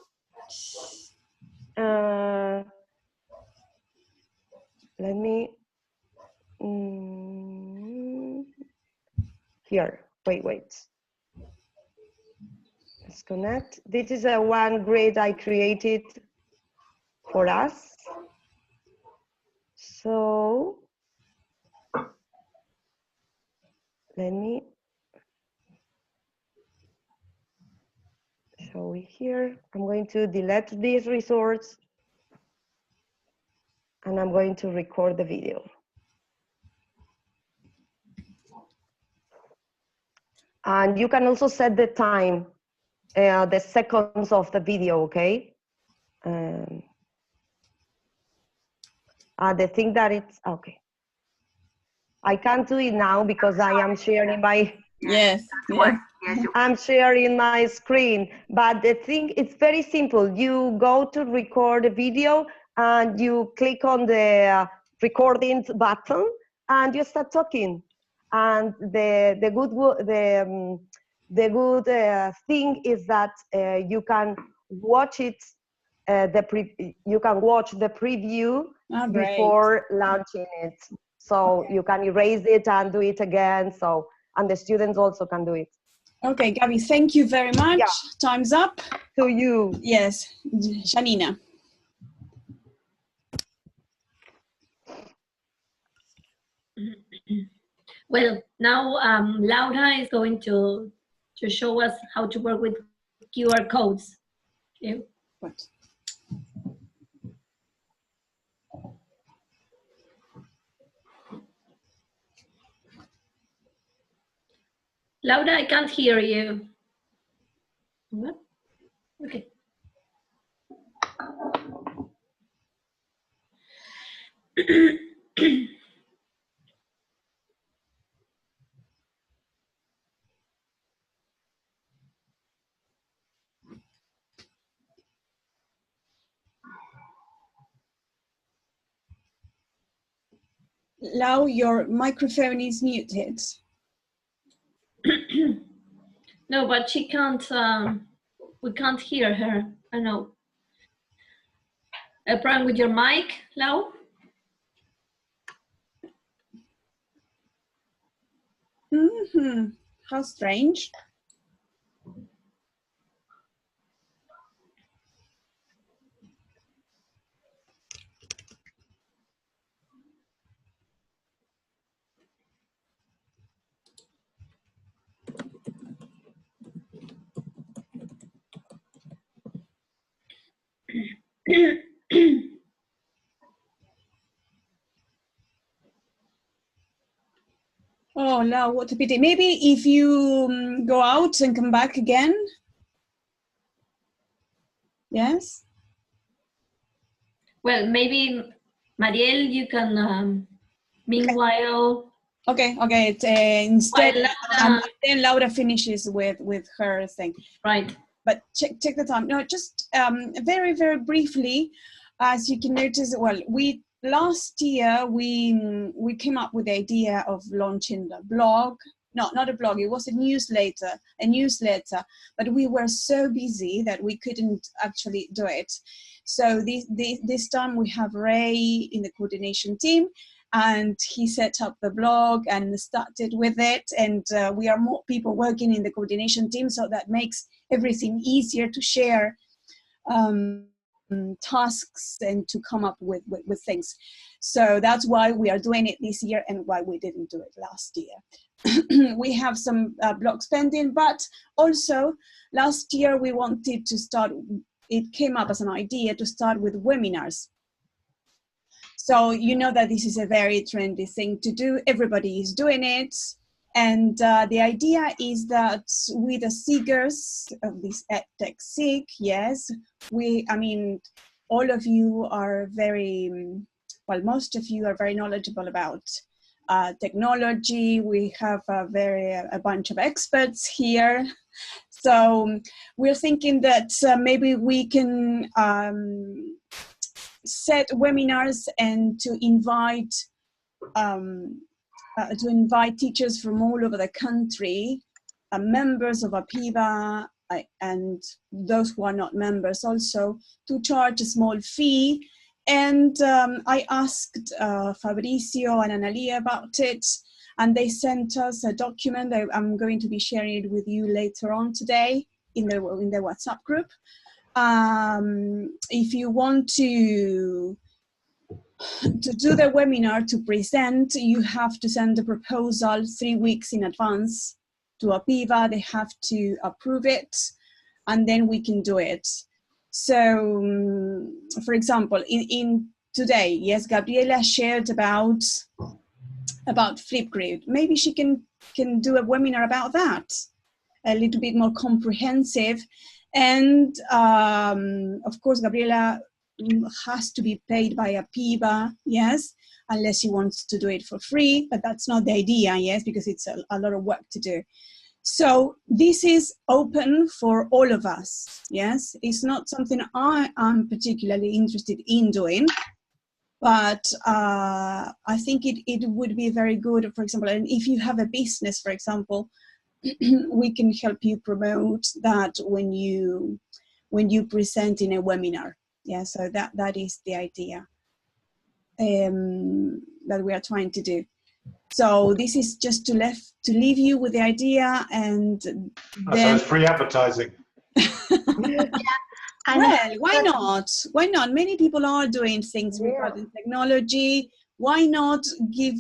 Let me here. Wait. Let's connect. This is a one grid I created for us. So let me. show it here. I'm going to delete this resource and I'm going to record the video. And you can also set the time, the seconds of the video, okay? The thing that it's, okay. I can't do it now because I am sharing my, Yes. I'm sharing my screen. But the thing, it's very simple. You go to record a video and you click on the recording button and you start talking. And the good thing is that you can watch it. You can watch the preview before launching it. So you can erase it and do it again. So, and the students also can do it. Okay, Gabby, thank you very much. Yeah. Time's up. To you. Yes, Janina. Well, now Laura is going to show us how to work with QR codes. Okay. What? Laura, I can't hear you. What? Okay. Lau, your microphone is muted. No, but she can't, we can't hear her. I know. A problem with your mic, Lau? Mm-hmm. How strange. Oh, Lau, what a pity. Maybe if you go out and come back again. Yes? Well, maybe, Mariel, you can, meanwhile... Okay. Instead, then Laura finishes with her thing. Right. But check the time. No, just very, very briefly, as you can notice, well, last year we came up with the idea of launching the blog. No, not a blog, it was a newsletter, but we were so busy that we couldn't actually do it. So this time we have Ray in the coordination team, and he set up the blog and started with it, and we are more people working in the coordination team, so that makes everything easier to share tasks and to come up with things. So that's why we are doing it this year and why we didn't do it last year. We have some blogs pending, but also last year we wanted to start, it came up as an idea to start with webinars. So you know that this is a very trendy thing to do. Everybody is doing it. And the idea is that with the Siggers of this EdTech Sig, yes, all of you are very, well, most of you are very knowledgeable about technology. We have a bunch of experts here. So we're thinking that maybe we can set webinars and to invite teachers from all over the country, members of APIVA, and those who are not members also, to charge a small fee. And I asked Fabrizio and Analia about it, and they sent us a document. I'm going to be sharing it with you later on today in the WhatsApp group. If you want to do the webinar, to present, you have to send the proposal 3 weeks in advance to APIVA. They have to approve it. and then we can do it. So, for example, in today, yes, Gabriela shared about FlipGrid. Maybe she can do a webinar about that, a little bit more comprehensive. And of course, Gabriela has to be paid by a PIBA, yes, unless she wants to do it for free, but that's not the idea, yes, because it's a lot of work to do. So this is open for all of us, yes. It's not something I am particularly interested in doing, but I think it would be very good, for example, and if you have a business, for example, we can help you promote that when you present in a webinar. Yeah, so that is the idea that we are trying to do. So this is just to leave you with the idea, and then so it's free advertising. Well, why not? Why not? Many people are doing things regarding technology. Why not give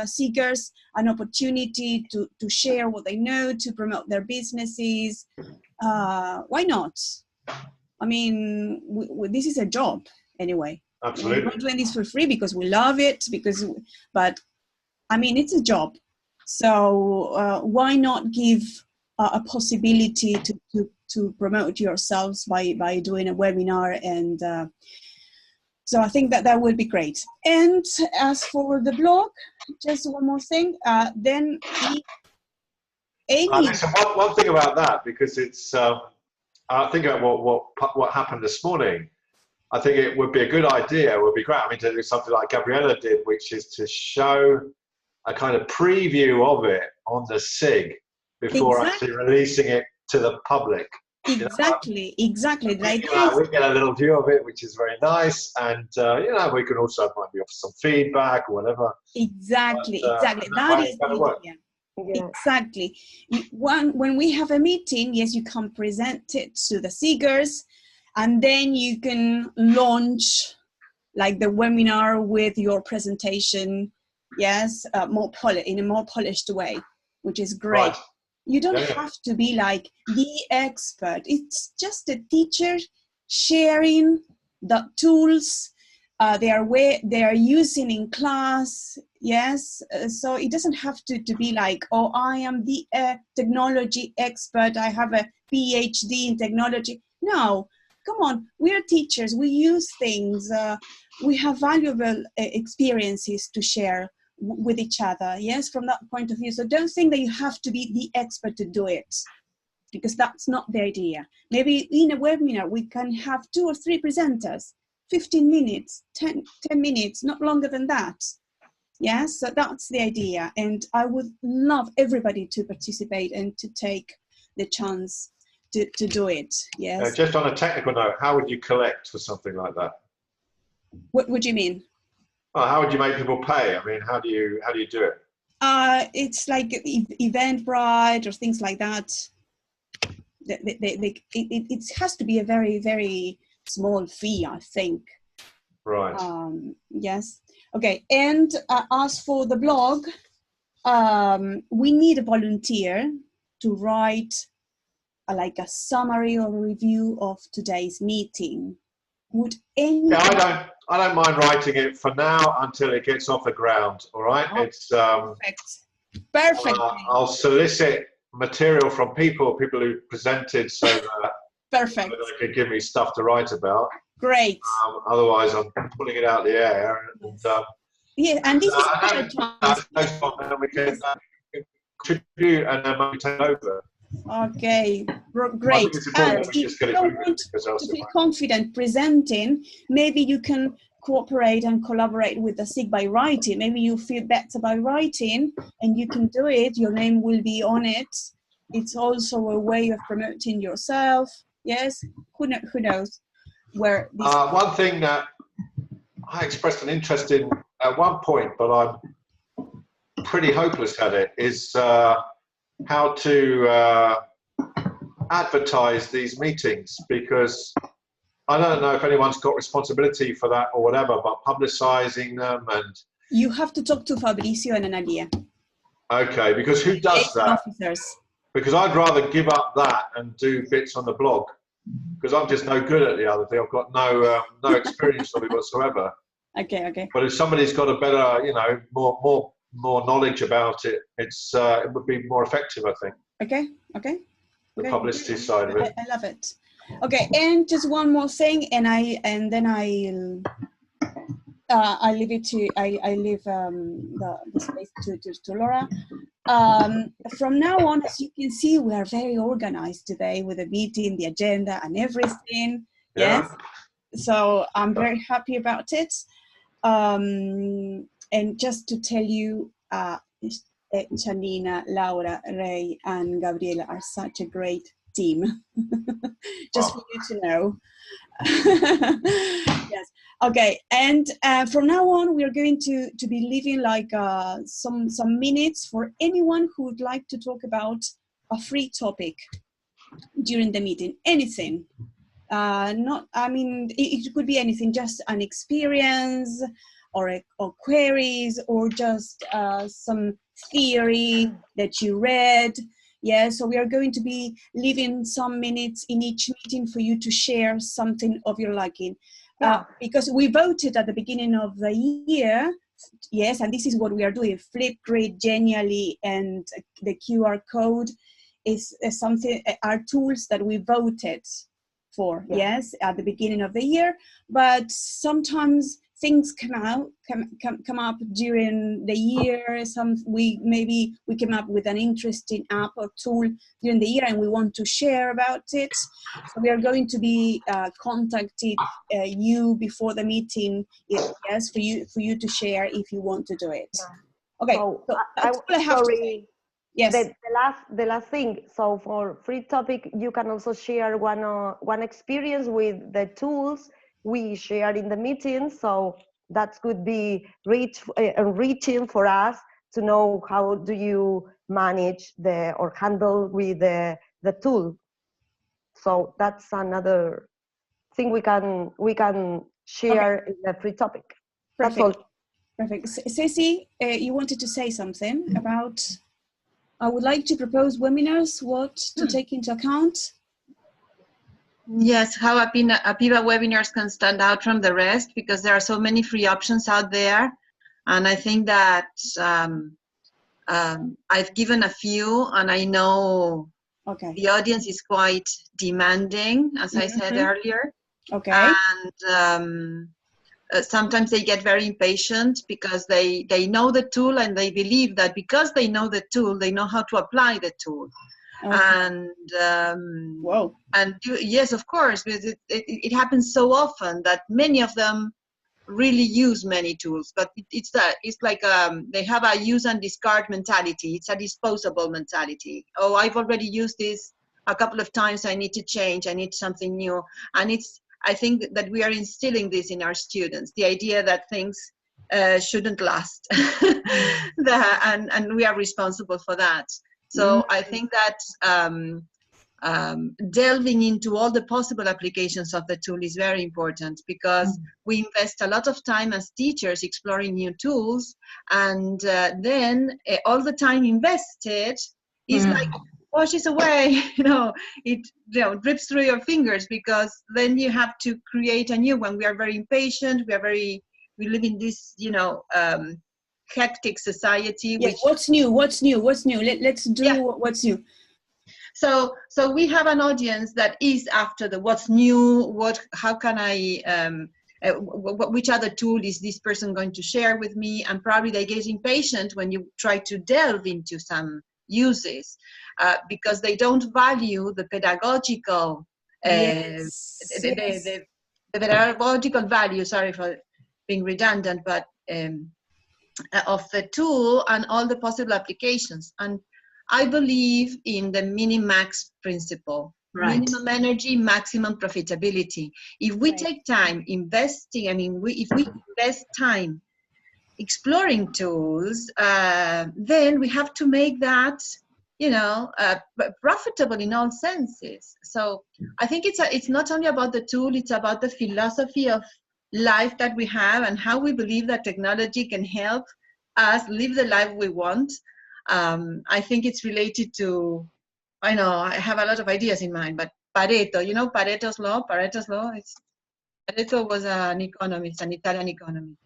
seekers an opportunity to share what they know, to promote their businesses? Why not? I mean, this is a job anyway. Absolutely. We're not doing this for free because we love it, but I mean, it's a job. So why not give a possibility to promote yourselves by doing a webinar? And so I think that would be great. And as for the blog, just one more thing. Then Amy. So one thing about that, because it's think about what happened this morning. I think it would be a good idea. It would be great. I mean, to do something like Gabriela did, which is to show a kind of preview of it on the SIG before actually releasing it to the public. Exactly. The idea is we get a little view of it, which is very nice, and we can also maybe offer some feedback or whatever. Exactly. That is the idea. Yeah. Exactly. When we have a meeting, yes, you can present it to the seekers, and then you can launch like the webinar with your presentation, yes, in a more polished way, which is great. Right. You don't have to be like the expert. It's just a teacher sharing the tools they are using in class. Yes, so it doesn't have to be like, oh, I am the technology expert, I have a PhD in technology. No, come on, we're teachers, we use things, we have valuable experiences to share with each other, yes, from that point of view. So don't think that you have to be the expert to do it, because that's not the idea. Maybe in a webinar, we can have 2 or 3 presenters, 15 minutes, 10 minutes, not longer than that. Yes, so that's the idea. And I would love everybody to participate and to take the chance to do it, yes. Just on a technical note, how would you collect for something like that? What would you mean? Well, how would you make people pay? I mean, how do you do it? It's like Eventbrite or things like that. It has to be a very, very small fee, I think. Right. Yes. Okay. And as for the blog, we need a volunteer to write like a summary or review of today's meeting. Would any? Yeah, I don't mind writing it for now until it gets off the ground. All right. Oh, it's perfect. I'll solicit material from people who presented, so that perfect. they could give me stuff to write about. Great. Otherwise, I'm pulling it out of the air. And, yeah, and this is we can contribute and then maybe take over. Okay, great. And if you don't want to feel confident presenting, maybe you can cooperate and collaborate with the SIG by writing. Maybe you feel better by writing and you can do it. Your name will be on it. It's also a way of promoting yourself. Yes, who knows where this one thing that I expressed an interest in at one point, but I'm pretty hopeless at it, is how to advertise these meetings, because I don't know if anyone's got responsibility for that or whatever, but publicizing them. And you have to talk to Fabricio and Analia. Okay, because who does that? Officers. Because I'd rather give up that and do bits on the blog, because I'm just no good at the other thing. I've got no experience of it whatsoever. Okay, okay. But if somebody's got a better, you know, more knowledge about it, it would be more effective, I think. Okay, okay. The publicity side of it. I love it. Okay, and just one more thing, and then I leave it to I leave the space to Laura. From now on, as you can see, we are very organized today with the meeting, the agenda, and everything. Yeah. Yes. So I'm very happy about it. And just to tell you, Janina, Laura, Ray, and Gabriela are such a great team. Just for you to know. Yes. Okay. And from now on, we are going to be leaving like some minutes for anyone who would like to talk about a free topic during the meeting. Anything. It could be anything, just an experience or queries, or just some theory that you read. Yeah, so we are going to be leaving some minutes in each meeting for you to share something of your liking. Because we voted at the beginning of the year, yes, and this is what we are doing. FlipGrid, Genially, and the QR code is something, are tools that we voted for, yes, at the beginning of the year. But sometimes things come up during the year. Maybe we came up with an interesting app or tool during the year, and we want to share about it. So we are going to be contacting you before the meeting, yes, for you to share if you want to do it. Okay, so that's all I have to say. Yes. The last thing. So for free topic, you can also share one experience with the tools we share in the meeting. So that could be enriching for us to know how do you manage or handle with the tool. So that's another thing we can share in the free topic. Perfect. That's all. Perfect. Ceci, you wanted to say something about? I would like to propose webinars, what to take into account. Yes, how APIVA webinars can stand out from the rest, because there are so many free options out there. And I think that I've given a few, and I know the audience is quite demanding, as I said earlier. Okay. And sometimes they get very impatient because they know the tool, and they believe that because they know the tool, they know how to apply the tool. And yes, of course, because it happens so often that many of them really use many tools, but it's like they have a use and discard mentality. It's a disposable mentality. Oh, I've already used this a couple of times, I need to change, I need something new. And I think that we are instilling this in our students, the idea that things shouldn't last. and we are responsible for that. So I think that delving into all the possible applications of the tool is very important, because we invest a lot of time as teachers exploring new tools, and then all the time invested is like washes away, it drips through your fingers, because then you have to create a new one. We are very impatient, we live in this hectic society. Yes, what's new? Let's do what's new. So we have an audience that is after the what's new, how can I, which other tool is this person going to share with me? And probably they get impatient when you try to delve into some uses, because they don't value the pedagogical, the pedagogical value, sorry for being redundant, but of the tool and all the possible applications. And I believe in the min-max principle. Right. Minimum energy, maximum profitability. If we take time investing, if we invest time exploring tools, then we have to make that, profitable in all senses. So I think it's not only about the tool, it's about the philosophy of life that we have and how we believe that technology can help us live the life we want. I think it's related to I know I have a lot of ideas in mind, but Pareto, you know Pareto's law? Pareto was an economist, an Italian economist.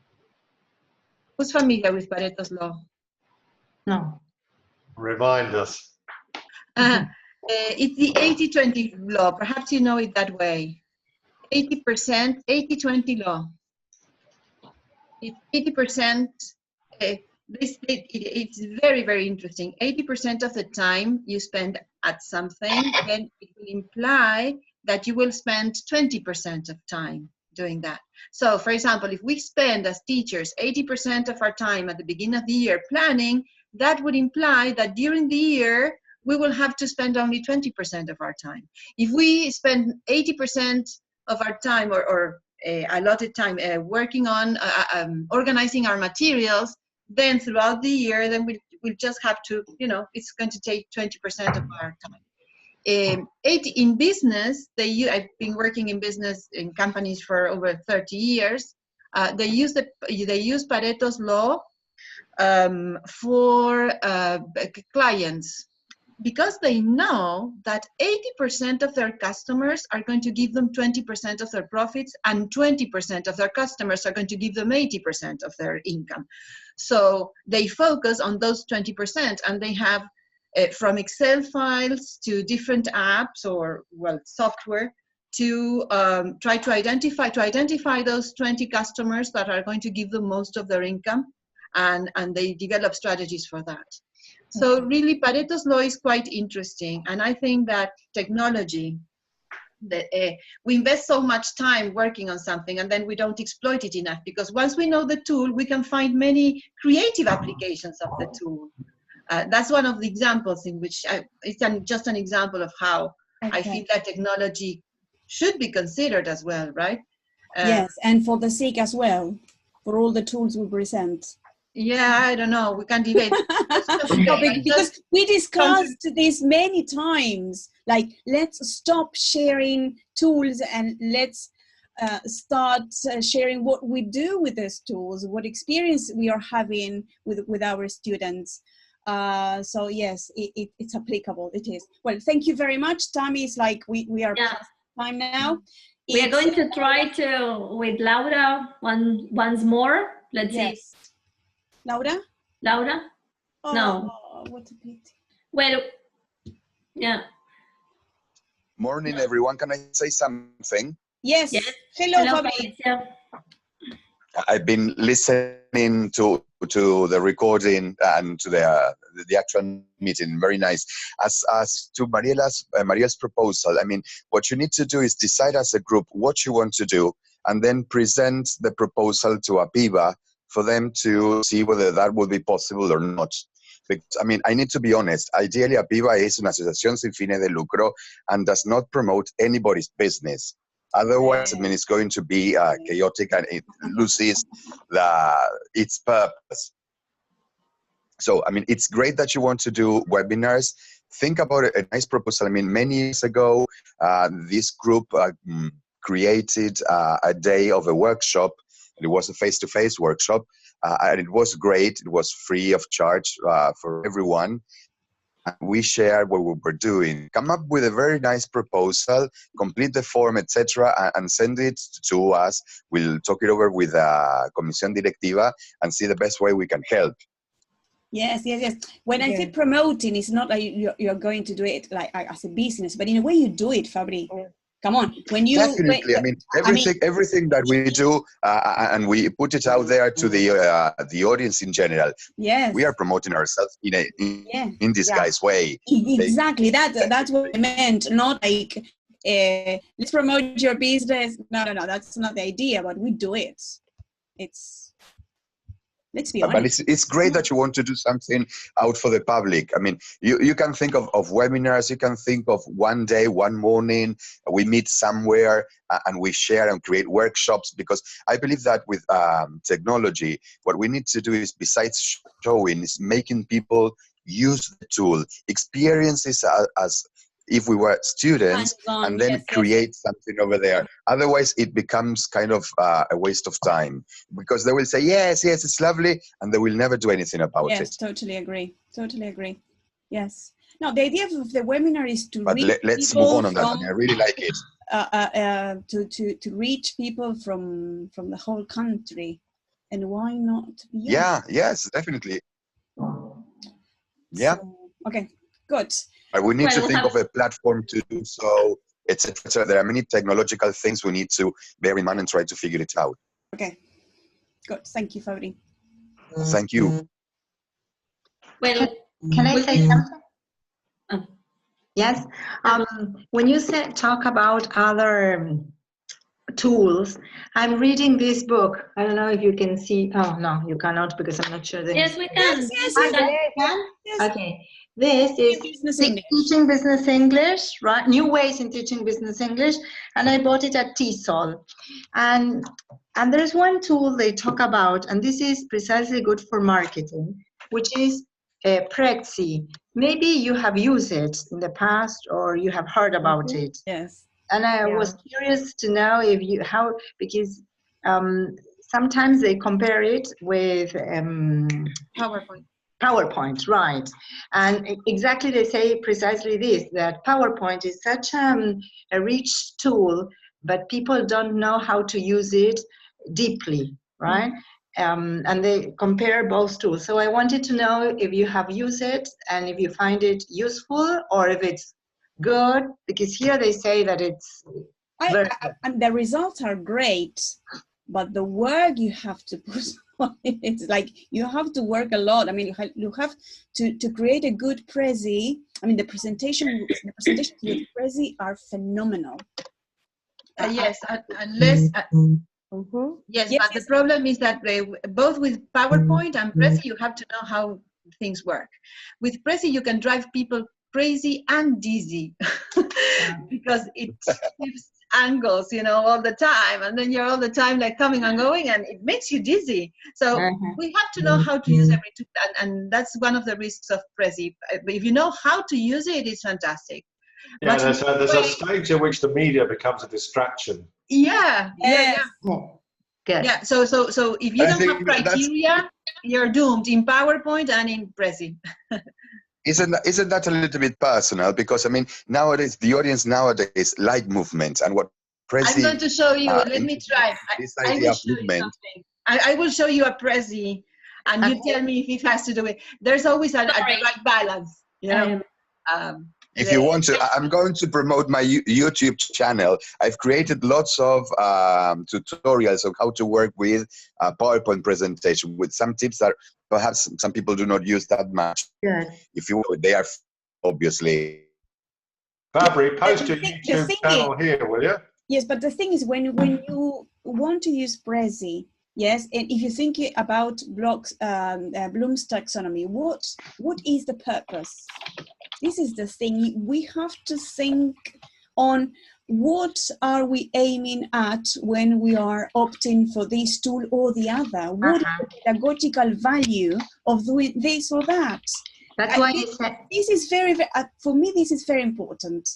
Who's familiar with Pareto's law? No. Remind us. It's the 80-20 law. Perhaps you know it that way. 80%, 80-20 law. It's 80%. It's very, very interesting. 80% of the time you spend at something, then it will imply that you will spend 20% of time doing that. So, for example, if we spend as teachers 80% of our time at the beginning of the year planning, that would imply that during the year, we will have to spend only 20% of our time. If we spend 80% of our time or allotted time working on organizing our materials, then throughout the year, then we'll just have to, you know, it's going to take 20% of our time. In business, I've been working in business in companies for over 30 years. They use Pareto's law for clients, because they know that 80% of their customers are going to give them 20% of their profits, and 20% of their customers are going to give them 80% of their income. So they focus on those 20%, and they have from Excel files to different apps or, well, software to try to identify those 20 customers that are going to give them most of their income, and they develop strategies for that. So really, Pareto's law is quite interesting, and I think that technology, we invest so much time working on something, and then we don't exploit it enough, because once we know the tool, we can find many creative applications of the tool. That's one of the examples in which it's just an example of how I feel that technology should be considered as well, right? Yes, and for the SIG as well, for all the tools we present. Yeah, I don't know. We can debate. Because we discussed this many times. Like, let's stop sharing tools and let's start sharing what we do with these tools, what experience we are having with our students. So yes, it's applicable. It is. Well, thank you very much, Tammy. It's like we are past time now. We are going to try to with Laura once more. Let's see. Laura? Oh, no. What a pity. Well, yeah. Morning, everyone. Can I say something? Yes. Hello, Fabrizio. I've been listening to the recording and to the actual meeting. Very nice. As to Maria's proposal, I mean, what you need to do is decide as a group what you want to do, and then present the proposal to APIVA for them to see whether that will be possible or not. Because, I mean, I need to be honest. Ideally, APIVA is una asociación sin fines de lucro and does not promote anybody's business. Otherwise, I mean, it's going to be chaotic, and it loses its purpose. So, I mean, it's great that you want to do webinars. Think about a nice proposal. I mean, many years ago, this group created a day of a workshop. It was a face-to-face workshop, and it was great. It was free of charge for everyone. We shared what we were doing. Come up with a very nice proposal, complete the form, etc., and send it to us. We'll talk it over with Comisión Directiva and see the best way we can help. Yes. When I say promoting, it's not like you're going to do it like as a business, but in a way you do it, Fabri. Come on, definitely. I mean, everything that we do, and we put it out there to the audience in general. Yes, we are promoting ourselves in this guy's way. Exactly. That's what I meant. Not like let's promote your business. No. That's not the idea. But we do it. Let's be honest. But it's great that you want to do something out for the public. I mean, you can think of webinars. You can think of one day, one morning, we meet somewhere and we share and create workshops, because I believe that with technology, what we need to do is, besides showing, is making people use the tool, experiences as if we were students, and then create something over there. Otherwise, it becomes kind of a waste of time, because they will say, yes, it's lovely, and they will never do anything about it. Yes, totally agree. Yes. No, the idea of the webinar is to But reach let's people move on that. from, I really like it. To reach people from the whole country, and why not beyond? Yeah, yes, definitely. Yeah. So, okay, good. But we need to think of a platform to do so, etc. So there are many technological things we need to bear in mind and try to figure it out. Okay, good. Thank you, Fabri. Thank you. Well, can I say something? Yes. When you talk about other tools, I'm reading this book. I don't know if you can see. Oh no, you cannot, because I'm not sure. yes, we can. Yes. Okay. This is Teaching Business English, right? New Ways in Teaching Business English, and I bought it at TESOL. And there's one tool they talk about, and this is precisely good for marketing, which is Prezi. Maybe you have used it in the past, or you have heard about it. Yes. And I was curious to know if you because sometimes they compare it with PowerPoint, right? And exactly they say precisely this, that PowerPoint is such a rich tool, but people don't know how to use it deeply, right? And they compare both tools. So I wanted to know if you have used it and if you find it useful, or if it's good, because here they say that it's and the results are great, but the work you have to put on it, it's like you have to work a lot. I mean, you have to create a good Prezi. I mean, the presentations with Prezi are phenomenal. Yes, unless yes, but the problem is that both with PowerPoint and Prezi, you have to know how things work. With Prezi, you can drive people crazy and dizzy because it shifts angles, all the time, and then you're all the time like coming and going, and it makes you dizzy. So we have to know how to use every tool, and that's one of the risks of Prezi. If you know how to use it, it's fantastic. Yeah, there's a stage at which the media becomes a distraction. Yeah. Good. Yeah. So if you don't have criteria, you're doomed in PowerPoint and in Prezi. Isn't that a little bit personal? Because I mean, nowadays the audience nowadays like movements, and what Prezi. I'm going to show you. Let me try. This idea of movement. I will show you a Prezi, and you tell me if it has to do with. There's always the right balance. If you want to, I'm going to promote my YouTube channel. I've created lots of tutorials on how to work with a PowerPoint presentation, with some tips that perhaps some people do not use that much. Good. If you will, they are obviously. Fabri, post your YouTube channel here, will you? Yes, but the thing is, when you want to use Prezi, yes, and if you think about Bloom's taxonomy, what is the purpose? This is the thing. We have to think on what are we aiming at when we are opting for this tool or the other. What is the pedagogical value of doing this or that? That's why this is very, for me, this is very important.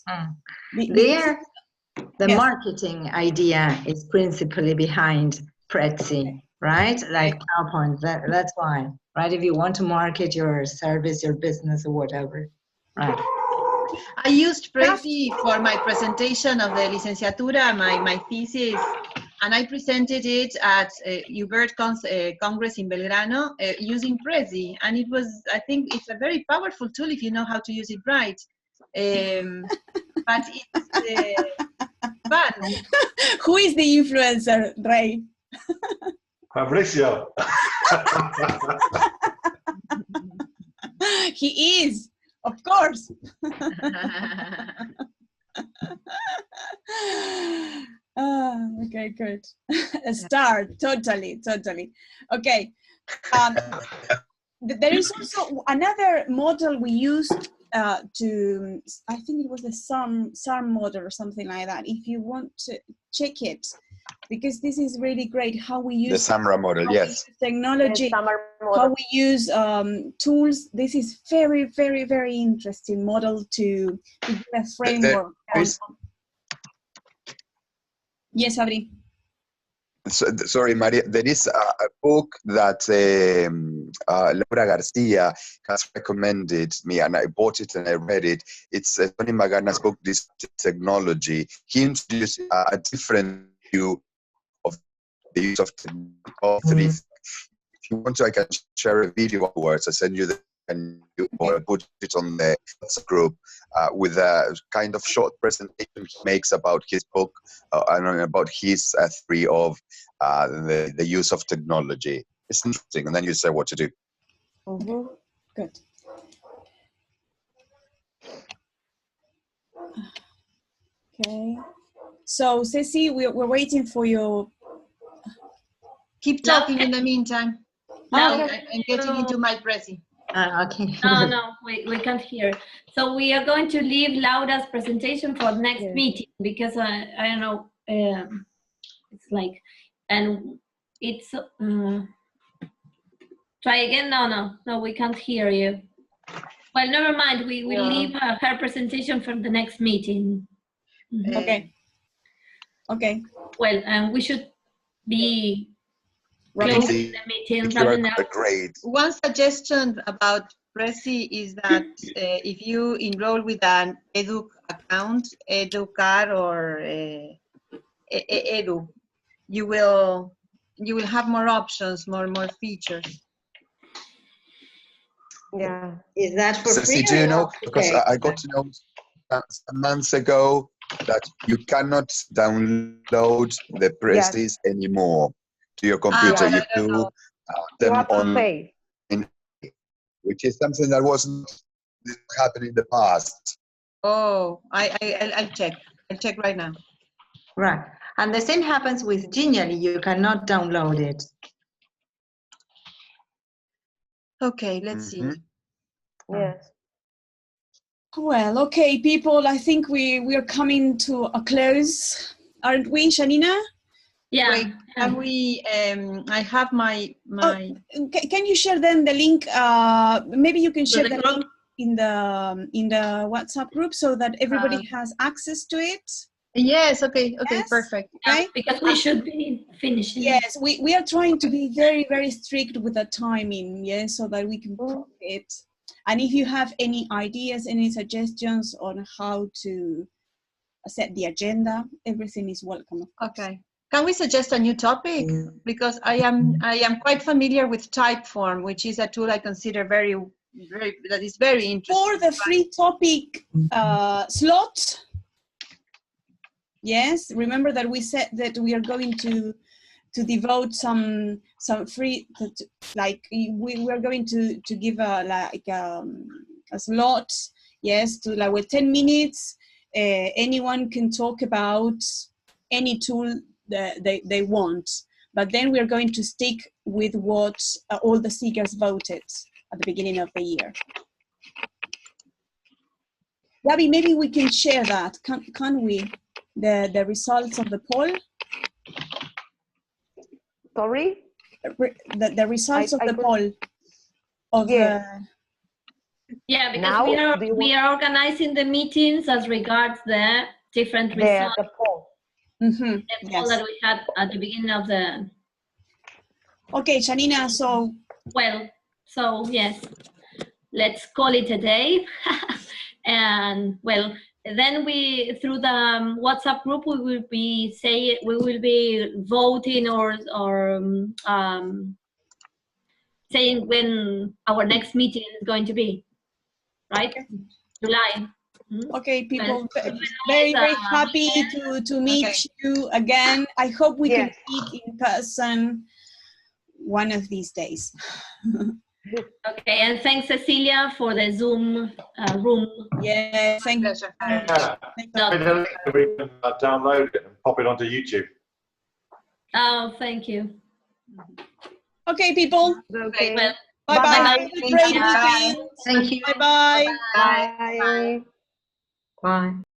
The marketing idea is principally behind Prezi, right? Like PowerPoint. That's why, right? If you want to market your service, your business, or whatever. Right. I used Prezi for my presentation of the licenciatura, my thesis, and I presented it at UBERT Congress in Belgrano using Prezi, and it was, I think it's a very powerful tool if you know how to use it right. But it's fun. Who is the influencer, Ray? Fabricio. He is. Of course. Okay, good. A star, totally. Okay. There is also another model we used to, I think it was the SARM model or something like that. If you want to check it, because this is really great how we use the SAMRA model, yes. Technology, how we use tools. This is very, very, very interesting model to give a framework. Yes, Fabri. Sorry, Maria. There is a book that Laura Garcia has recommended me, and I bought it and I read it. It's Tony Magana's book, This Technology. He introduced a different view of the use of technology. If you want to, I can share a video afterwards. I send you the or put it on the WhatsApp group with a kind of short presentation he makes about his book and about his theory of the use of technology. It's interesting, and then you say what to do. Good. Okay. So, Ceci, we're waiting for your... Keep talking in the meantime. I'm getting into my Prezi. Okay. No, we can't hear. So we are going to leave Laura's presentation for next meeting because I don't know. It's like, and it's try again. No, we can't hear you. Well, never mind. We will leave her presentation for the next meeting. Okay. Okay. Well, we should be closing the meeting. Great. One suggestion about Prezi is that if you enroll with an Edu account, EduCard or Edu, you will have more options, more features. Yeah. Is that for free? Do you know? Okay. Because I got to know some months ago that you cannot download the Prezis anymore to your computer. You do them on, which is something that wasn't happening in the past. Oh, I'll check. I'll check right now. Right. And the same happens with Genially. You cannot download it. Okay, let's see. Yes. Well, okay, people, I think we are coming to a close, aren't we, Shanina? Yeah. Wait, can we? I have my. Can you share then the link? Maybe you can share the link in the WhatsApp group so that everybody has access to it. Yes. Okay. Yes? Perfect. Okay. Because we should be finishing. Yes, we are trying to be very, very strict with the timing. Yes, so that we can put it. And if you have any ideas, any suggestions on how to set the agenda, everything is welcome. Okay. Can we suggest a new topic? Because I am quite familiar with Typeform, which is a tool I consider that is very interesting. For the free topic slot, yes, remember that we said that we are going to devote some free, like we are going to give a slot, yes, to like with 10 minutes. Anyone can talk about any tool that they want, but then we are going to stick with what all the seekers voted at the beginning of the year. Gabby, maybe we can share that, can we? The results of the poll. Sorry? The results of the poll. Yeah, because we are organizing the meetings as regards the different results. The poll. The poll that we had at the beginning of the... Okay, Janina, so... Well, so yes, let's call it a day. And well, then through the WhatsApp group, we will be voting or saying when our next meeting is going to be, right? July. Okay, people, very, very happy to meet you again. I hope we can meet in person one of these days. Okay, and thanks, Cecilia, for the Zoom room. Yeah, thank you. We can download it and pop it onto YouTube. Oh, thank you. Okay, people. Okay. Well, bye-bye. Have a great weekend. Thank you. Bye-bye. Bye. Bye.